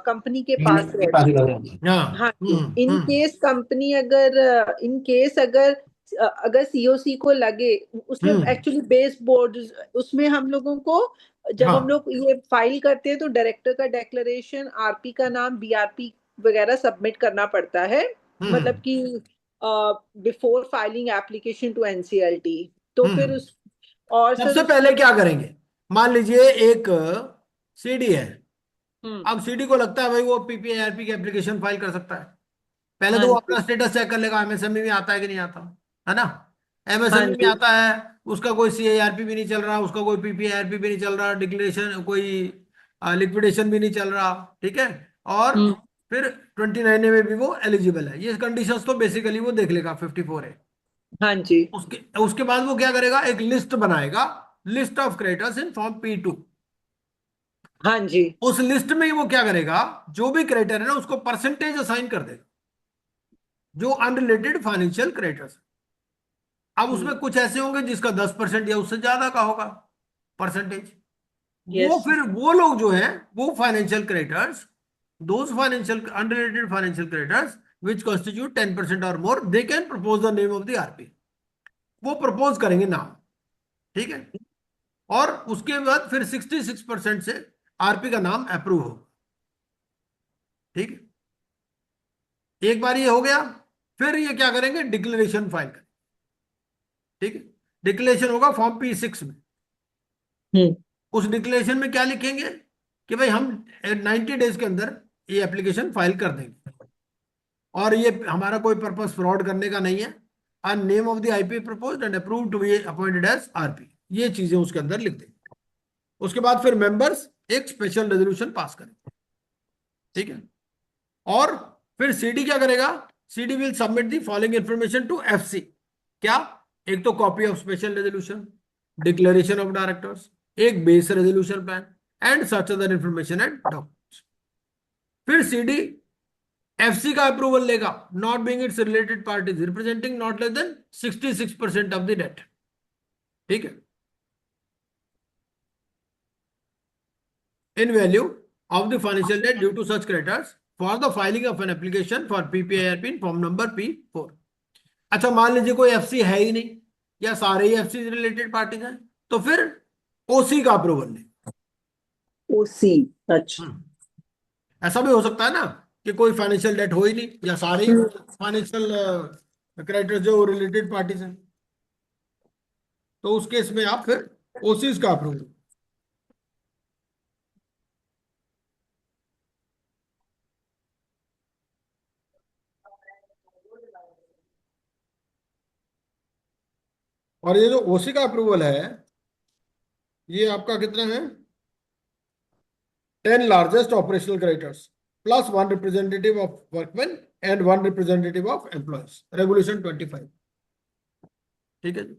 [SPEAKER 2] कंपनी के पास
[SPEAKER 3] के पास ही
[SPEAKER 2] रहती है।
[SPEAKER 3] लगे।
[SPEAKER 1] हाँ।
[SPEAKER 2] हाँ जी, इन केस कंपनी अगर इन केस अगर अगर सीओसी को लगे, उसमें
[SPEAKER 1] हम्म।
[SPEAKER 2] एक्चुअली बेस बोर्ड, उसमें हम लोगों को जब हम
[SPEAKER 1] हाँ।
[SPEAKER 2] लोग ये फाइल करते हैं तो डायरेक्टर का डेक्लेरेशन, आरपी का नाम, बीआरपी वगैरह सबमिट करना पड़ता है, मतलब
[SPEAKER 1] हम्म
[SPEAKER 2] कि before filing application to NCLT. तो फिर
[SPEAKER 1] हम्म।
[SPEAKER 2] उस और सर
[SPEAKER 1] सबसे
[SPEAKER 2] उसके
[SPEAKER 1] पहले क्या करेंगे? मान लीजिए एक सीडी है।
[SPEAKER 2] हम्म।
[SPEAKER 1] अब सीडी को लगता है भाई वो पीपीआईआरपी की एप्लीकेशन फाइल कर सकता है। पहले तो
[SPEAKER 2] हाँ
[SPEAKER 1] वो
[SPEAKER 2] जी।
[SPEAKER 1] अपना स्टेटस चेक कर लेगा एमएसएमई में आता है कि नहीं आता, है ना।
[SPEAKER 2] हाँ
[SPEAKER 1] एमएसएमई में
[SPEAKER 2] जी।
[SPEAKER 1] आता है, उसका कोई सीआईआरपी भी नहीं चल रहा, उसका कोई पीपीआईआरपी भी नहीं चल रहा, डिक्लेरेशन कोई लिक्विडेशन भी नहीं चल रहा, ठीक है। और
[SPEAKER 2] हम्म।
[SPEAKER 1] फिर 29 में भी वो एलिजिबल है, ये कंडीशंस तो बेसिकली वो देख लेगा 54 है।
[SPEAKER 2] हाँ जी।
[SPEAKER 1] उसके उसके बाद वो क्या करेगा, एक लिस्ट बनाएगा, list of creditors in form P2।
[SPEAKER 2] हाँ जी।
[SPEAKER 1] उस लिस्ट में ही वो क्या करेगा, जो भी क्रेडिटर है ना उसको परसेंटेज असाइन कर देगा, जो अनरिलेटेड फाइनेंशियल क्रेडिटर्स। अब
[SPEAKER 2] हम्म।
[SPEAKER 1] उसमें कुछ ऐसे होंगे जिसका 10% या उससे ज्यादा का होगा परसेंटेज। वो
[SPEAKER 2] यस।
[SPEAKER 1] फिर वो लोग जो है, वो financial creditors, those financial unrelated financial creditors which constitute 10% or more, they can propose the name of the RP. वो प्रपोज करेंगे नाम, ठीक है। और उसके बाद फिर 66% से आरपी का नाम अप्रूव हो, ठीक है। एक बार ये हो गया, फिर ये क्या करेंगे, डिक्लेरेशन फाइल करें, ठीक है। डिक्लेरेशन होगा फॉर्म P6 में।
[SPEAKER 2] हम्म।
[SPEAKER 1] उस डिक्लेरेशन में क्या लिखेंगे कि भाई हम 90 डेज के अंदर ये एप्लीकेशन फाइल कर देंगे, और ये हमारा कोई पर्पस फ्रॉड करने का नहीं है। And name of the IP proposed and approve to be appointed as RP, ये चीजें उसके अंदर लिख देंगे। उसके बाद फिर मेंबर्स एक स्पेशल रेजोल्यूशन पास करेंगे, ठीक है। और फिर सीडी क्या करेगा, CD will submit the following information to FC. क्या, एक तो copy of special resolution, declaration of directors, एक base resolution plan and such other information and documents. फिर सीडी एफसी का अप्रूवल लेगा, not being its related parties representing not less than 66% of the debt, ठीक है, in value of the financial debt due to such creditors for the filing of an application for PPIRP in form number P4। अच्छा, मान लीजिए कोई FC है ही नहीं, या सारे ही एफसी रिलेटेड पार्टीज हैं, तो फिर ओसी का अप्रूवल ले।
[SPEAKER 2] ओसी। अच्छा।
[SPEAKER 1] ऐसा भी हो सकता है ना कि कोई फाइनेंशियल डेट हो ही नहीं, या सारे ही
[SPEAKER 2] हम्म।
[SPEAKER 1] फाइनेंशियल क्रेडिटर्स जो रिलेटेड पार्टीज हैं, तो उस केस में आप फिर ओसीज का अप्रूवल। और ये जो ओसी का अप्रूवल है, ये आपका कितना है, 10 largest operational creditors plus one representative of workmen and one representative of employees, regulation 25, ठीक है जी।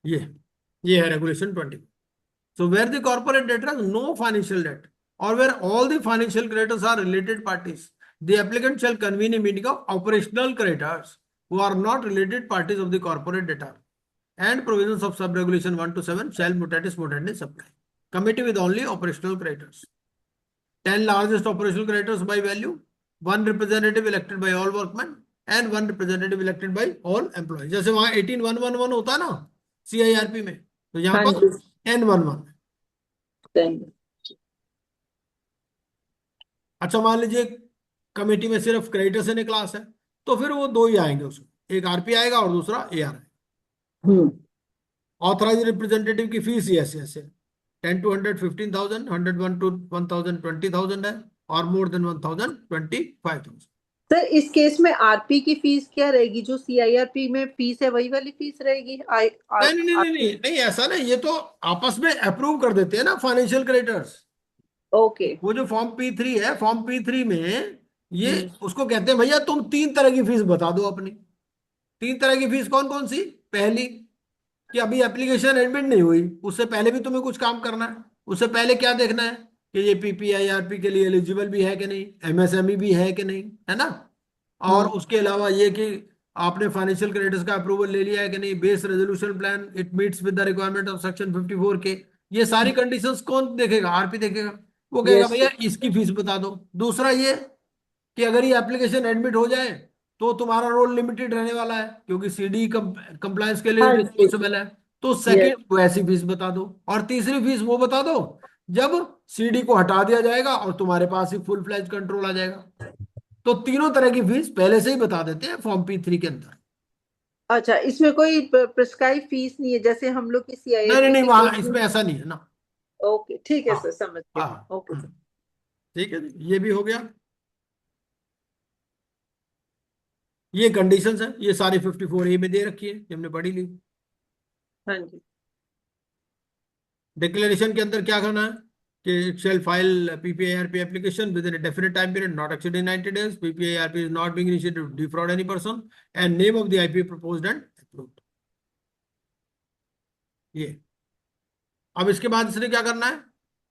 [SPEAKER 1] ये ये है regulation 20। So where the corporate debtor has no financial debt or where all the financial creditors are related parties, the applicant shall convene a meeting of operational creditors who are not related parties of the corporate debtor, and provisions of sub regulation 1 to 7 shall mutatis mutandis apply. Committee with only operational creditors, 10 largest operational creditors by value, one representative elected by all workmen and one representative elected by all employees। जैसे वहां 18111 होता है ना CIRP में, तो यहाँ
[SPEAKER 2] हाँ
[SPEAKER 1] पर
[SPEAKER 2] जी।
[SPEAKER 1] N11।
[SPEAKER 2] Then,
[SPEAKER 1] अच्छा, मान लीजिए कमेटी में सिर्फ क्रेडिटर्स इन क्लास है, तो फिर वो दो ही आएंगे उसमें, एक आरपी आएगा और दूसरा AR है।
[SPEAKER 2] हम्म।
[SPEAKER 1] ऑथराइज रिप्रेजेंटेटिव की फीस ही ऐसे ऐसे 10 to 100 15,000, 101 to 1,000 20,000 है, और मोर देन 1,000 25,000।
[SPEAKER 2] सर इस केस में आरपी की फीस क्या रहेगी, जो सीआईआरपी में फीस है वही वाली फीस रहेगी आई
[SPEAKER 1] नहीं नहीं नहीं नहीं
[SPEAKER 2] आरपी?
[SPEAKER 1] नहीं नहीं, ऐसा नहीं, ये तो आपस में अप्रूव कर देते हैं ना फाइनेंशियल क्रेडिटर्स।
[SPEAKER 2] ओके।
[SPEAKER 1] वो जो फॉर्म P3 है, फॉर्म P3 में ये
[SPEAKER 2] हम्म।
[SPEAKER 1] उसको कहते हैं भैया तुम तीन तरह की फीस बता दो अपनी। तीन तरह की फीस कौन कौन सी, पहली कि अभी एप्लीकेशन एडमिट नहीं हुई, उससे पहले भी तुम्हें कुछ काम करना है। उससे पहले क्या देखना है कि ये PPIRP के लिए एलिजिबल भी है कि नहीं, MSME भी है कि नहीं, है ना। और
[SPEAKER 2] हम्म।
[SPEAKER 1] उसके अलावा ये कि आपने फाइनेंशियल क्रेडिटर्स का अप्रूवल ले लिया है कि नहीं, base resolution plan it meets with the requirement of section 54 के। ये सारी कंडीशंस कौन देखेगा, आरपी देखेगा। वो कहेगा
[SPEAKER 2] यस।
[SPEAKER 1] भैया इसकी फीस बता दो। दूसरा ये कि अगर ये एप्लीकेशन एडमिट हो जाए तो तुम्हारा रोल लिमिटेड रहने वाला है, क्योंकि सीडी कंप्लायंस के लिए
[SPEAKER 2] हाँ जी।
[SPEAKER 1] रिस्पॉन्सिबल है, तो
[SPEAKER 2] यस।
[SPEAKER 1] सेकंड वैसी फीस बता दो। और तीसरी फीस वो बता दो जब सीडी को हटा दिया जाएगा और तुम्हारे पास ही फुल फ्लैज कंट्रोल आ जाएगा। तो तीनों तरह की फीस पहले से ही बता देते हैं फॉर्म P3 के अंदर।
[SPEAKER 2] अच्छा, इसमें कोई प्रिस्क्राइब फीस नहीं है जैसे हम लोग की
[SPEAKER 1] नहीं नहीं
[SPEAKER 2] सीआईआरपी
[SPEAKER 1] नहीं,
[SPEAKER 2] के
[SPEAKER 1] वहां
[SPEAKER 2] केस में?
[SPEAKER 1] इसमें ऐसा नहीं है ना।
[SPEAKER 2] ओके ठीक है
[SPEAKER 1] हाँ
[SPEAKER 2] सर, समझ गया।
[SPEAKER 1] हाँ
[SPEAKER 2] ओके सर।
[SPEAKER 1] ठीक है जी, ये भी हो गया। ये कंडीशंस है, ये सारी 54A में दे रखी है, ये हमने पढ़ी ली।
[SPEAKER 2] हाँ जी।
[SPEAKER 1] डिक्लेरेशन के अंदर क्या करना है it shall file a PPIRP application within a definite time period not exceeding 90 days. PPIRP is not being initiated to defraud any person, and name of the IP proposed and approved. ये अब इसके बाद इसने क्या करना है?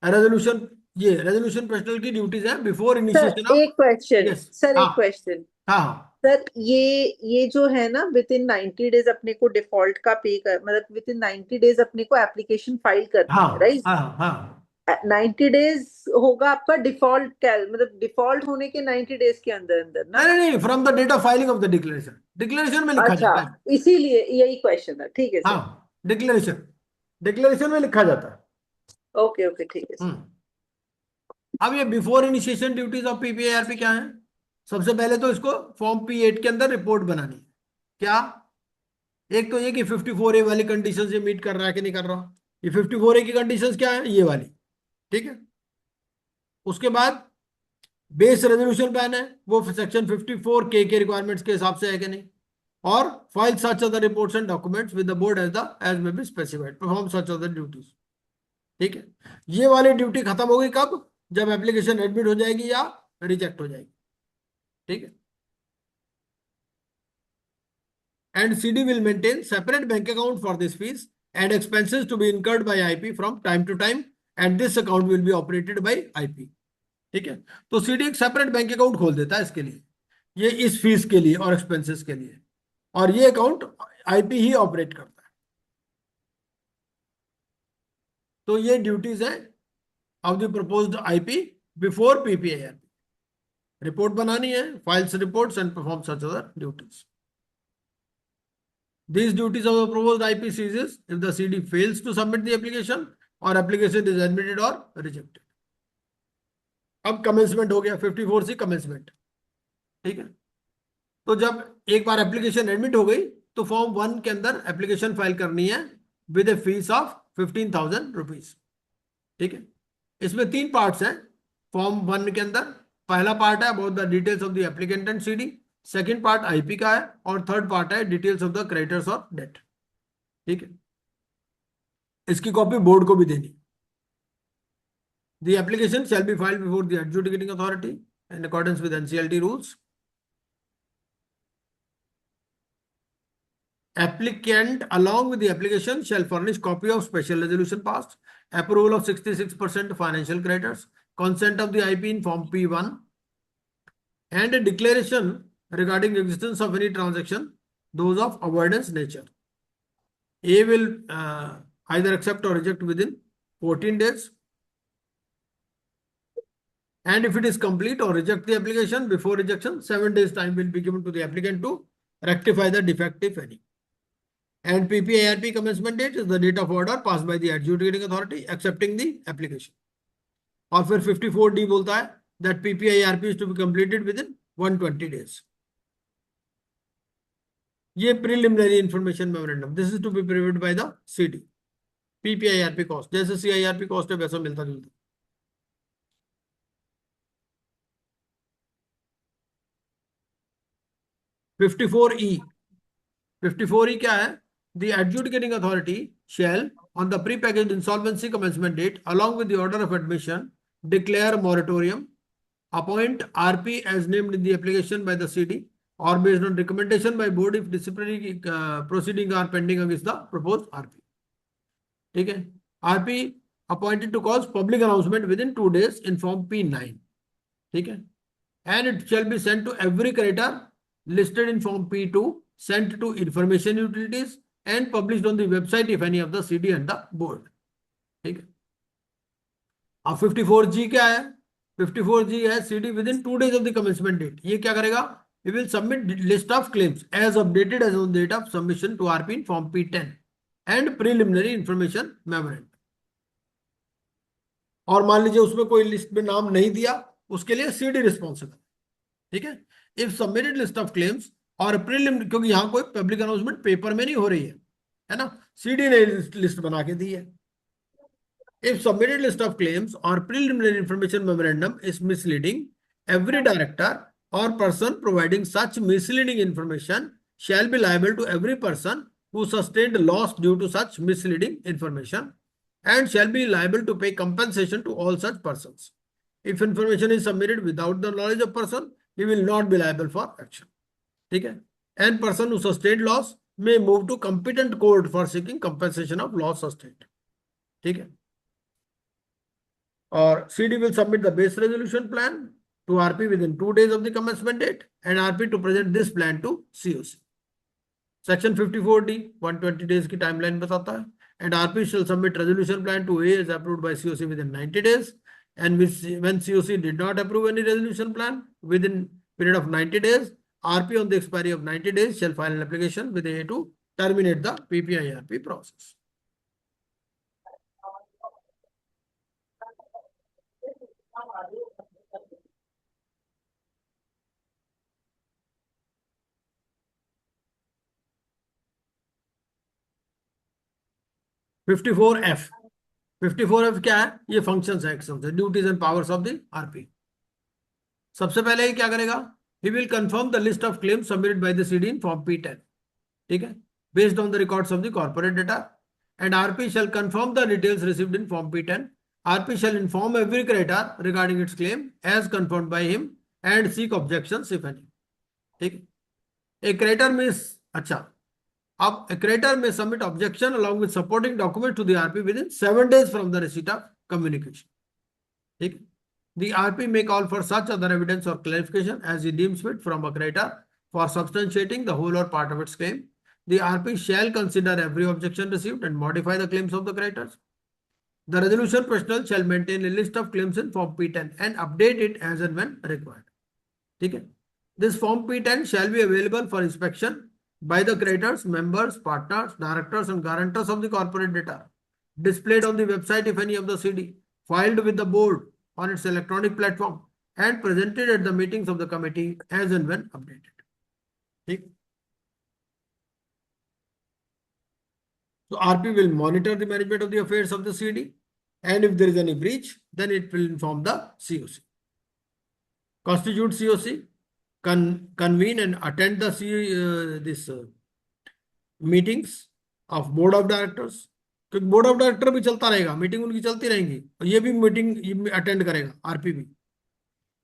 [SPEAKER 1] Resolution, ये resolution professional की ड्यूटीज है बिफोर
[SPEAKER 2] सर
[SPEAKER 1] इनिशिएशन ऑफ।
[SPEAKER 2] एक क्वेश्चन,
[SPEAKER 1] यस,
[SPEAKER 2] सर एक
[SPEAKER 1] हाँ
[SPEAKER 2] क्वेश्चन
[SPEAKER 1] हाँ
[SPEAKER 2] सर, ये जो है ना, विद इन 90 डेज अपने को डिफॉल्ट का पे कर, मतलब विद इन 90 डेज अपने को एप्लीकेशन फाइल करनी
[SPEAKER 1] हाँ
[SPEAKER 2] है, राइट?
[SPEAKER 1] हाँ हाँ
[SPEAKER 2] 90 डेज होगा आपका डिफॉल्ट कैल, मतलब डिफॉल्ट होने के 90 डेज के अंदर अंदर ना?
[SPEAKER 1] नहीं, from the date of filing of the declaration, declaration में लिखा
[SPEAKER 2] अच्छा,
[SPEAKER 1] जाता है।
[SPEAKER 2] इसीलिए यही क्वेश्चन है, ठीक है सर।
[SPEAKER 1] हाँ, डिक्लेरेशन में लिखा जाता है।
[SPEAKER 2] ओके ओके, ठीक है सर।
[SPEAKER 1] अब ये बिफोर इनिशिएशन ड्यूटीज ऑफ पीपीआईआरपी क्या है? सबसे पहले तो इसको फॉर्म P8 के अंदर रिपोर्ट बनानी है। क्या? एक तो ये कि 54A वाली कंडीशन से मीट कर रहा है कि नहीं कर रहा। ये 54A की कंडीशंस क्या है? ये वाली, ठीक है। उसके बाद बेस रेजोल्यूशन प्लान है, वो सेक्शन 54K के रिक्वायरमेंट्स के हिसाब से है कि नहीं, और file such other reports and documents with the board as may be specified, perform such other duties, ठीक है। ये वाली ड्यूटी खत्म होगी कब? जब एप्लीकेशन एडमिट हो जाएगी या रिजेक्ट हो जाएगी, ठीक है। And CD will maintain separate bank account for this fees and expenses to be incurred by IP from time to time, and this account will be operated by IP, ठीक है। तो CD एक separate bank account खोल देता है इसके लिए, ये इस फीस के लिए और एक्सपेंसेस के लिए, और ये अकाउंट IP ही ऑपरेट करता है। तो ये ड्यूटीज है of the proposed IP before PPIRP। Report बनानी है, files reports and perform such other duties. These duties of the proposed IP ceases if the CD fails to submit the application or application is admitted or rejected. अब commencement हो गया, 54C commencement, ठीक है। तो जब एक बार application admit हो गई तो फॉर्म 1 के अंदर एप्लीकेशन फाइल करनी है with A fees of 15,000 rupees, ठीक है। इसमें 3 पार्ट्स हैं फॉर्म 1 के अंदर। पहला पार्ट है about the details of the applicant and CD, second part IP का है, और थर्ड पार्ट है डिटेल्स ऑफ द क्रेडिटर्स और डेट, ठीक है। इसकी कॉपी बोर्ड को भी देनी। The application shall be filed before the adjudicating authority in accordance with NCLT rules. Applicant along with the application shall furnish copy of special resolution passed, approval of 66% financial creditors, consent of the IP in form P1, and a declaration regarding existence of any transaction, those of avoidance nature. A will either accept or reject within 14 days. And if it is complete or reject the application before rejection, 7 days time will be given to the applicant to rectify the defect if any. And PPIRP commencement date is the date of order passed by the adjudicating authority accepting the application. और फिर 54D बोलता है that PPIRP is to be completed within 120 days. ये preliminary information memorandum, this is to be prepared by the CD. PPIRP cost जैसे CIRP cost है वैसा मिलता जुलता। 54E क्या है? The adjudicating authority shall, on the prepackaged insolvency commencement date, along with the order of admission, declare moratorium, appoint RP as named in the application by the CD, or based on recommendation by board if disciplinary proceedings are pending against the proposed RP. ठीक है। RP appointed to cause public announcement within 2 days in form P9, ठीक है। And it shall be sent to every creditor listed in form P2, sent to information utilities and published on the website if any of the CD and the board, ठीक है। अब 54G क्या है? 54G है CD within 2 days of the commencement date। ये क्या करेगा? He will submit list of claims as updated as on the date of submission to RP in form P10 and preliminary information memorandum। और मान लीजिए उसमें कोई list में नाम नहीं दिया, उसके लिए CD रिस्पॉन्सिबल, ठीक है। If submitted list of claims or preliminary, क्योंकि यहाँ कोई पब्लिक अनाउंसमेंट पेपर में नहीं हो रही है ना, CD ने लिस्ट बना के दी है। If submitted list of claims or preliminary information memorandum is misleading, every director or person providing such misleading information shall be liable to every person who sustained loss due to such misleading information, and shall be liable to pay compensation to all such persons. If information is submitted without the knowledge of person, he will not be liable for action. ठीक है? And person who sustained loss may move to competent court for seeking compensation of loss sustained. ठीक है? Or CD will submit the base resolution plan to RP within 2 days of the commencement date, and RP to present this plan to COC. Section 54D 120 days की timeline बताता है, and RP shall submit resolution plan to A as approved by COC within 90 days, and when COC did not approve any resolution plan within period of 90 days, RP on the expiry of 90 days shall file an application with A to terminate the PPIRP process. (54F) 54F क्या है? ये functions है, actions है, duties and powers of the RP. सबसे पहले ही क्या करेगा? He will confirm the list of claim submitted by the CD in form P10. ठीक है? Based on the records of the corporate data, and RP shall confirm the details received in form P10. RP shall inform every creditor regarding its claim as confirmed by him and seek objections if any. ठीक है? ए creditor means, अच्छा, अब a creditor may submit objection along with supporting documents to the RP within 7 days from the receipt of communication. ठीक? The RP may call for such other evidence or clarification as he deems fit from a creditor for substantiating the whole or part of its claim. The RP shall consider every objection received and modify the claims of the creditors. The resolution professional shall maintain a list of claims in Form P10 and update it as and when required. ठीक है? This Form P10 shall be available for inspection by the creditors, members, partners, directors, and guarantors of the corporate data, displayed on the website if any of the CD, filed with the board on its electronic platform, and presented at the meetings of the committee as and when updated. ठीक? So RP will monitor the management of the affairs of the CD, and if there is any breach, then it will inform the COC. Constitute COC, convene and attend the meetings of board of directors. क्योंकि board of director भी चलता रहेगा, meeting उनकी चलती रहेंगी, और ये भी मीटिंग अटेंड करेगा आरपी भी.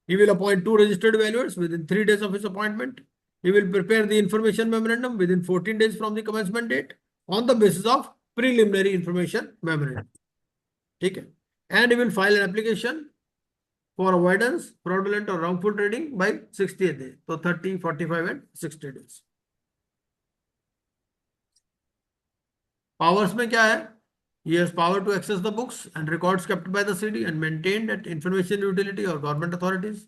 [SPEAKER 1] He will appoint 2 registered valuers within 3 days of his appointment. He will prepare the information memorandum within 14 days from the commencement date on the basis of preliminary information memorandum. ठीक है? And he will file an application for avoidance, fraudulent or wrongful trading by 60th day. So 30, 45 and 60 days. Powers में क्या है? He has power to access the books and records kept by the CD and maintained at information utility or government authorities.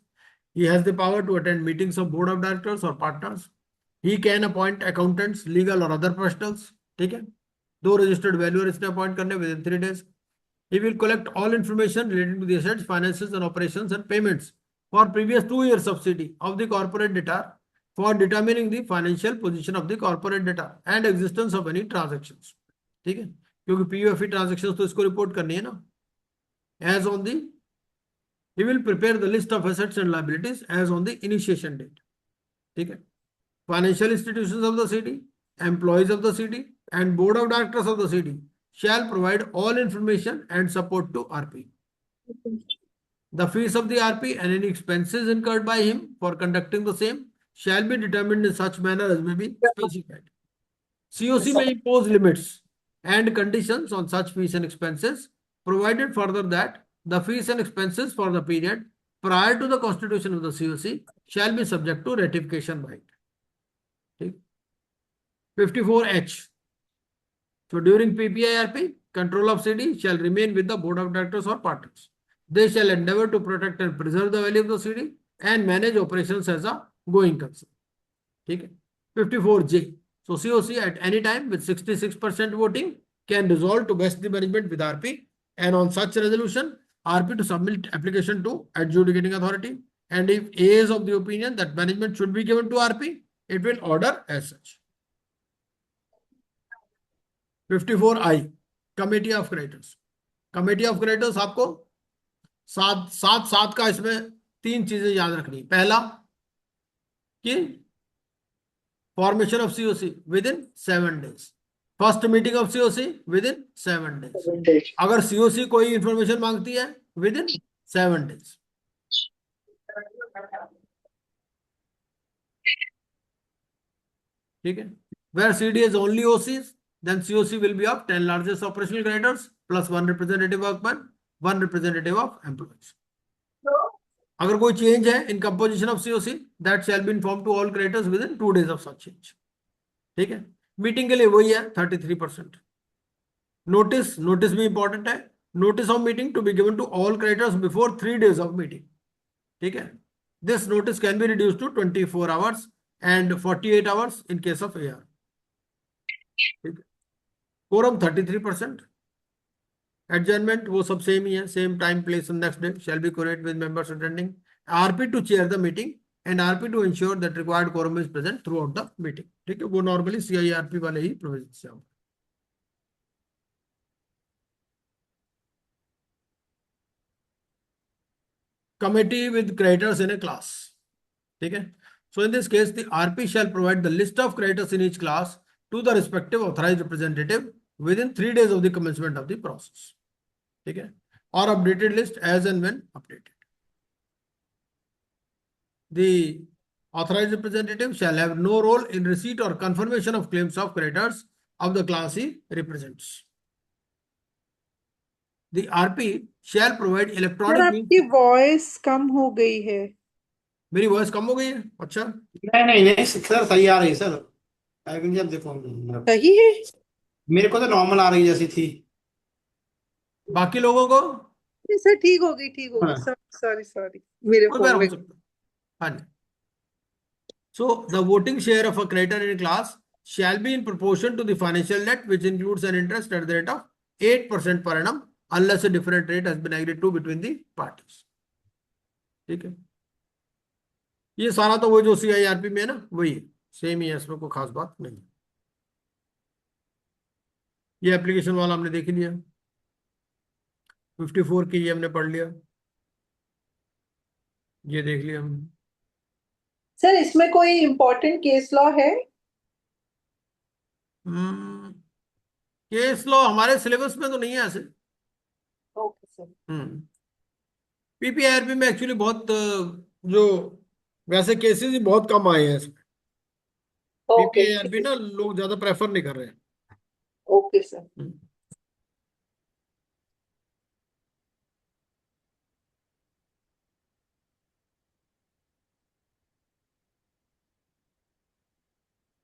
[SPEAKER 1] He has the power to attend meetings of board of directors or partners. He can appoint accountants, legal or other professionals. ठीक है? 2 registered valuer इसने appoint करने within 3 days. He will collect all information relating to the assets, finances, and operations and payments for previous 2 years subsidy of the corporate debtor for determining the financial position of the corporate debtor and existence of any transactions. ठीक है? क्योंकि PUFE transactions तो इसको report करनी है ना. As on the, he will prepare the list of assets and liabilities as on the initiation date. ठीक है? Financial institutions of the CD, employees of the CD, and board of directors of the CD shall provide all information and support to RP. The fees of the RP and any expenses incurred by him for conducting the same shall be determined in such manner as may be specified. COC may impose limits and conditions on such fees and expenses, provided further that the fees and expenses for the period prior to the constitution of the COC shall be subject to ratification by it. 54H. So during PPIRP, control of CD shall remain with the board of directors or partners. They shall endeavor to protect and preserve the value of the CD and manage operations as a going concern. ठीक है? 54J. So COC at any time with 66% voting can resolve to vest the management with RP, and on such resolution, RP to submit application to adjudicating authority, and if A is of the opinion that management should be given to RP, it will order as such. 54I, Committee of Creditors. Committee of Creditors आपको सात का इसमें 3 चीजें याद रखनी. पहला कि formation of COC with in 7 days. First meeting of COC with in 7 days।
[SPEAKER 2] 7 days।
[SPEAKER 1] अगर सीओसी कोई इंफॉर्मेशन मांगती है विद इन 7 days। ठीक है। Where CD is only OCs, then COC will be of 10 largest operational creditors plus one representative workman, one representative of employees। अगर कोई change है in composition of CoC, that shall be inform to all creditors within 2 days of such change. ठीक है। Meeting के लिए वही है 33%। Notice भी इंपॉर्टेंट है। Notice of meeting to be given to all creditors before 3 days of meeting. ठीक है। This notice can be reduce to 24 hours and 48 hours in case of AR। ठीक है। कोरम 33%। एडजर्नमेंट वो सब सेम ही है, same time place next day shall be quorate with members attending. RP to chair the meeting and RP to ensure that required quorum is present throughout the meeting. ठीक है। वो normally CIRP वाले ही provision से होगा। Committee with creditors in a class। ठीक है। So in this case, the RP shall provide the list of creditors in each class to the respective authorized representative within 3 days of the commencement of the process। ठीक है। Or updated list as and when updated। The authorized representative shall have no role in receipt or confirmation of claims of creditors of the class he represents। The RP shall provide
[SPEAKER 2] sir
[SPEAKER 1] electronic means।
[SPEAKER 2] आपकी voice कम हो गई है।
[SPEAKER 1] मेरी voice कम हो गई है? अच्छा।
[SPEAKER 3] नहीं नहीं नहीं सर, सही आ रही है सर। टाइपिंग जब देखो
[SPEAKER 2] सही है।
[SPEAKER 3] मेरे को तो नॉर्मल आ रही जैसी थी।
[SPEAKER 1] बाकी लोगों को
[SPEAKER 2] नहीं सर, ठीक होगी ठीक होगी।
[SPEAKER 3] हाँ।
[SPEAKER 2] सॉरी सॉरी, मेरे
[SPEAKER 1] कोई बार
[SPEAKER 2] फोन
[SPEAKER 1] हो
[SPEAKER 2] में।
[SPEAKER 1] सकता है। हाँ जी। So the voting share of a creditor in a class shall be in proportion to the financial net, which includes an interest at the rate of 8% per annum unless a different rate has been agreed to between the parties। ठीक है। ये सारा तो वो जो CIRP में है ना वही है, सेम ही है, इसमें कोई खास बात नहीं। ये एप्लीकेशन वाला हमने देख लिया। 54 की ये हमने पढ़ लिया, ये देख लिया हमने।
[SPEAKER 2] सर इसमें कोई इम्पोर्टेंट केस लॉ है?
[SPEAKER 1] केस लॉ हमारे सिलेबस में तो नहीं है ऐसे।
[SPEAKER 2] Okay sir.
[SPEAKER 1] PPIRP में एक्चुअली बहुत जो वैसे केसेस ही बहुत कम आए हैं इसमें।
[SPEAKER 2] ओके
[SPEAKER 1] PPIRP ना लोग ज्यादा प्रेफर नहीं कर रहे हैं।
[SPEAKER 2] Okay sir.
[SPEAKER 1] हम्म।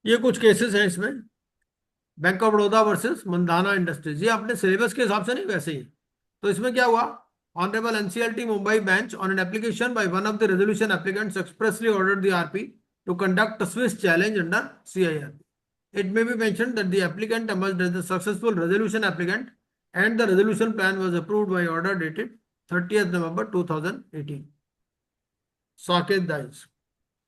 [SPEAKER 1] ये कुछ केसेस हैं इसमें। बैंक ऑफ बड़ौदा वर्सेस मंदाना इंडस्ट्रीज, ये अपने सिलेबस के हिसाब से नहीं, वैसे ही। तो इसमें क्या हुआ, honourable NCLT Mumbai bench on an application by one of the resolution applicants expressly ordered the RP to conduct switch challenge under CIRP। It may be mentioned that the applicant emerged as the successful resolution applicant and the resolution plan was approved by order dated 30th November 2018। Saket Dais,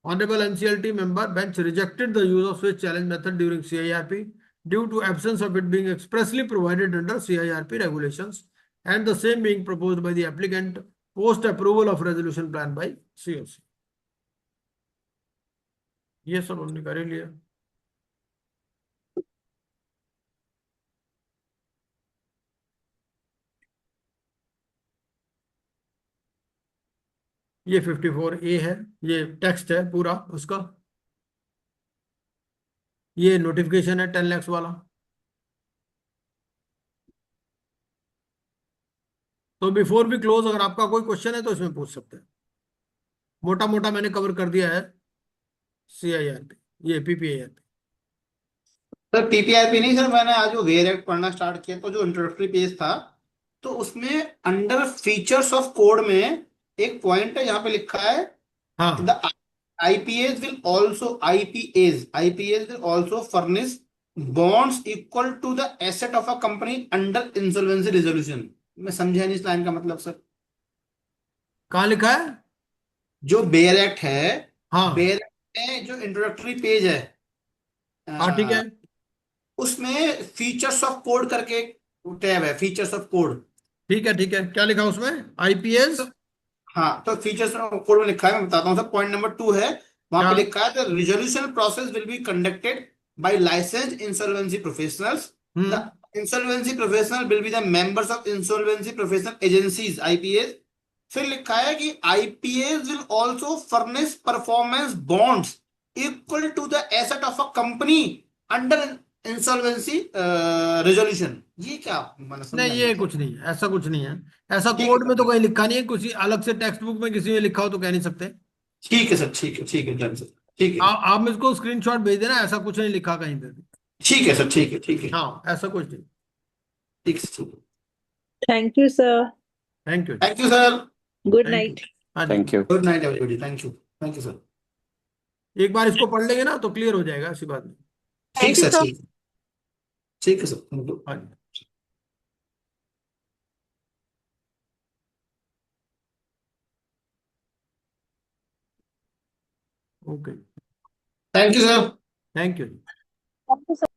[SPEAKER 1] Honorable NCLT member bench rejected the use of switch challenge method during CIRP due to absence of it being expressly provided under CIRP regulations and the same being proposed by the applicant post approval of resolution plan by COC। ये सब हमने कर लिया। ये 54A है, ये text है पूरा उसका। ये नोटिफिकेशन है 10 lakhs वाला। तो बिफोर भी क्लोज अगर आपका कोई क्वेश्चन है तो इसमें पूछ सकते हैं। मोटा मोटा मैंने कवर कर दिया है CIRP, ये PPIRP।
[SPEAKER 3] सर PPIP नहीं सर, मैंने आज वो वेयर एक्ट पढ़ना स्टार्ट किया तो जो इंट्रोडक्टरी पेज था तो उसमें अंडर फीचर्स ऑफ कोड में एक पॉइंट है, यहाँ पे लिखा है
[SPEAKER 1] हाँ।
[SPEAKER 3] The IPAs will also furnish bonds equal to the asset of a company under insolvency resolution। मैं समझा नहीं इस लाइन का मतलब सर।
[SPEAKER 1] कहाँ लिखा है?
[SPEAKER 3] जो बेयर एक्ट है,
[SPEAKER 1] हाँ
[SPEAKER 3] बेयर एक्ट में जो इंट्रोडक्टरी पेज है
[SPEAKER 1] हाँ ठीक है
[SPEAKER 3] उसमें फीचर्स ऑफ कोड करके टैब है, फीचर्स ऑफ कोड।
[SPEAKER 1] ठीक है ठीक है। क्या लिखा उसमें? IPS।
[SPEAKER 3] हाँ तो फीचर्स ऑफ कोड में लिखा है, मैं बताता हूँ सर। पॉइंट नंबर 2 है, वहां पे
[SPEAKER 1] क्या?
[SPEAKER 3] लिखा है the resolution process will be conducted by licensed insolvency professionals.
[SPEAKER 1] Hmm
[SPEAKER 3] The insolvency professional will be the members of insolvency professional agencies IPAs. फिर लिखा है कि IPAs will also furnish performance bonds equal to the asset of a company under insolvency resolution. ये क्या मैंने समझा
[SPEAKER 1] नहीं, ये
[SPEAKER 3] नहीं।
[SPEAKER 1] कुछ नहीं है, ऐसा कुछ नहीं है। ऐसा
[SPEAKER 3] ठीक
[SPEAKER 1] कोड में तो
[SPEAKER 3] है
[SPEAKER 1] कहीं लिखा नहीं है, कुछ अलग से टेक्स्ट बुक में किसी में लिखा हो तो कह नहीं सकते।
[SPEAKER 3] ठीक है सर, ठीक है डन सर, ठीक है
[SPEAKER 1] आप मुझको स्क्रीनशॉट भेज देना, ऐसा कुछ नहीं लिखा कहीं पे भी।
[SPEAKER 3] ठीक है सर, ठीक है
[SPEAKER 1] हाँ, ऐसा कुछ नहीं।
[SPEAKER 3] ठीक है sir.
[SPEAKER 2] Thank you sir.
[SPEAKER 1] Thank you.
[SPEAKER 3] Thank you sir.
[SPEAKER 2] Good
[SPEAKER 1] thank you.
[SPEAKER 2] Night.
[SPEAKER 1] हाँ जी।
[SPEAKER 4] Thank you.
[SPEAKER 3] Good night everybody, thank you sir.
[SPEAKER 1] एक बार इसको पढ़ लेंगे ना तो क्लियर हो जाएगा, ऐसी बात नहीं।
[SPEAKER 3] ठीक
[SPEAKER 2] थैंक यू
[SPEAKER 3] सर,
[SPEAKER 2] सर।
[SPEAKER 3] ठीक है सर, थैंक यू।
[SPEAKER 1] हाँ जी। Okay.
[SPEAKER 3] Thank you sir.
[SPEAKER 1] Thank you.
[SPEAKER 2] Thank you sir.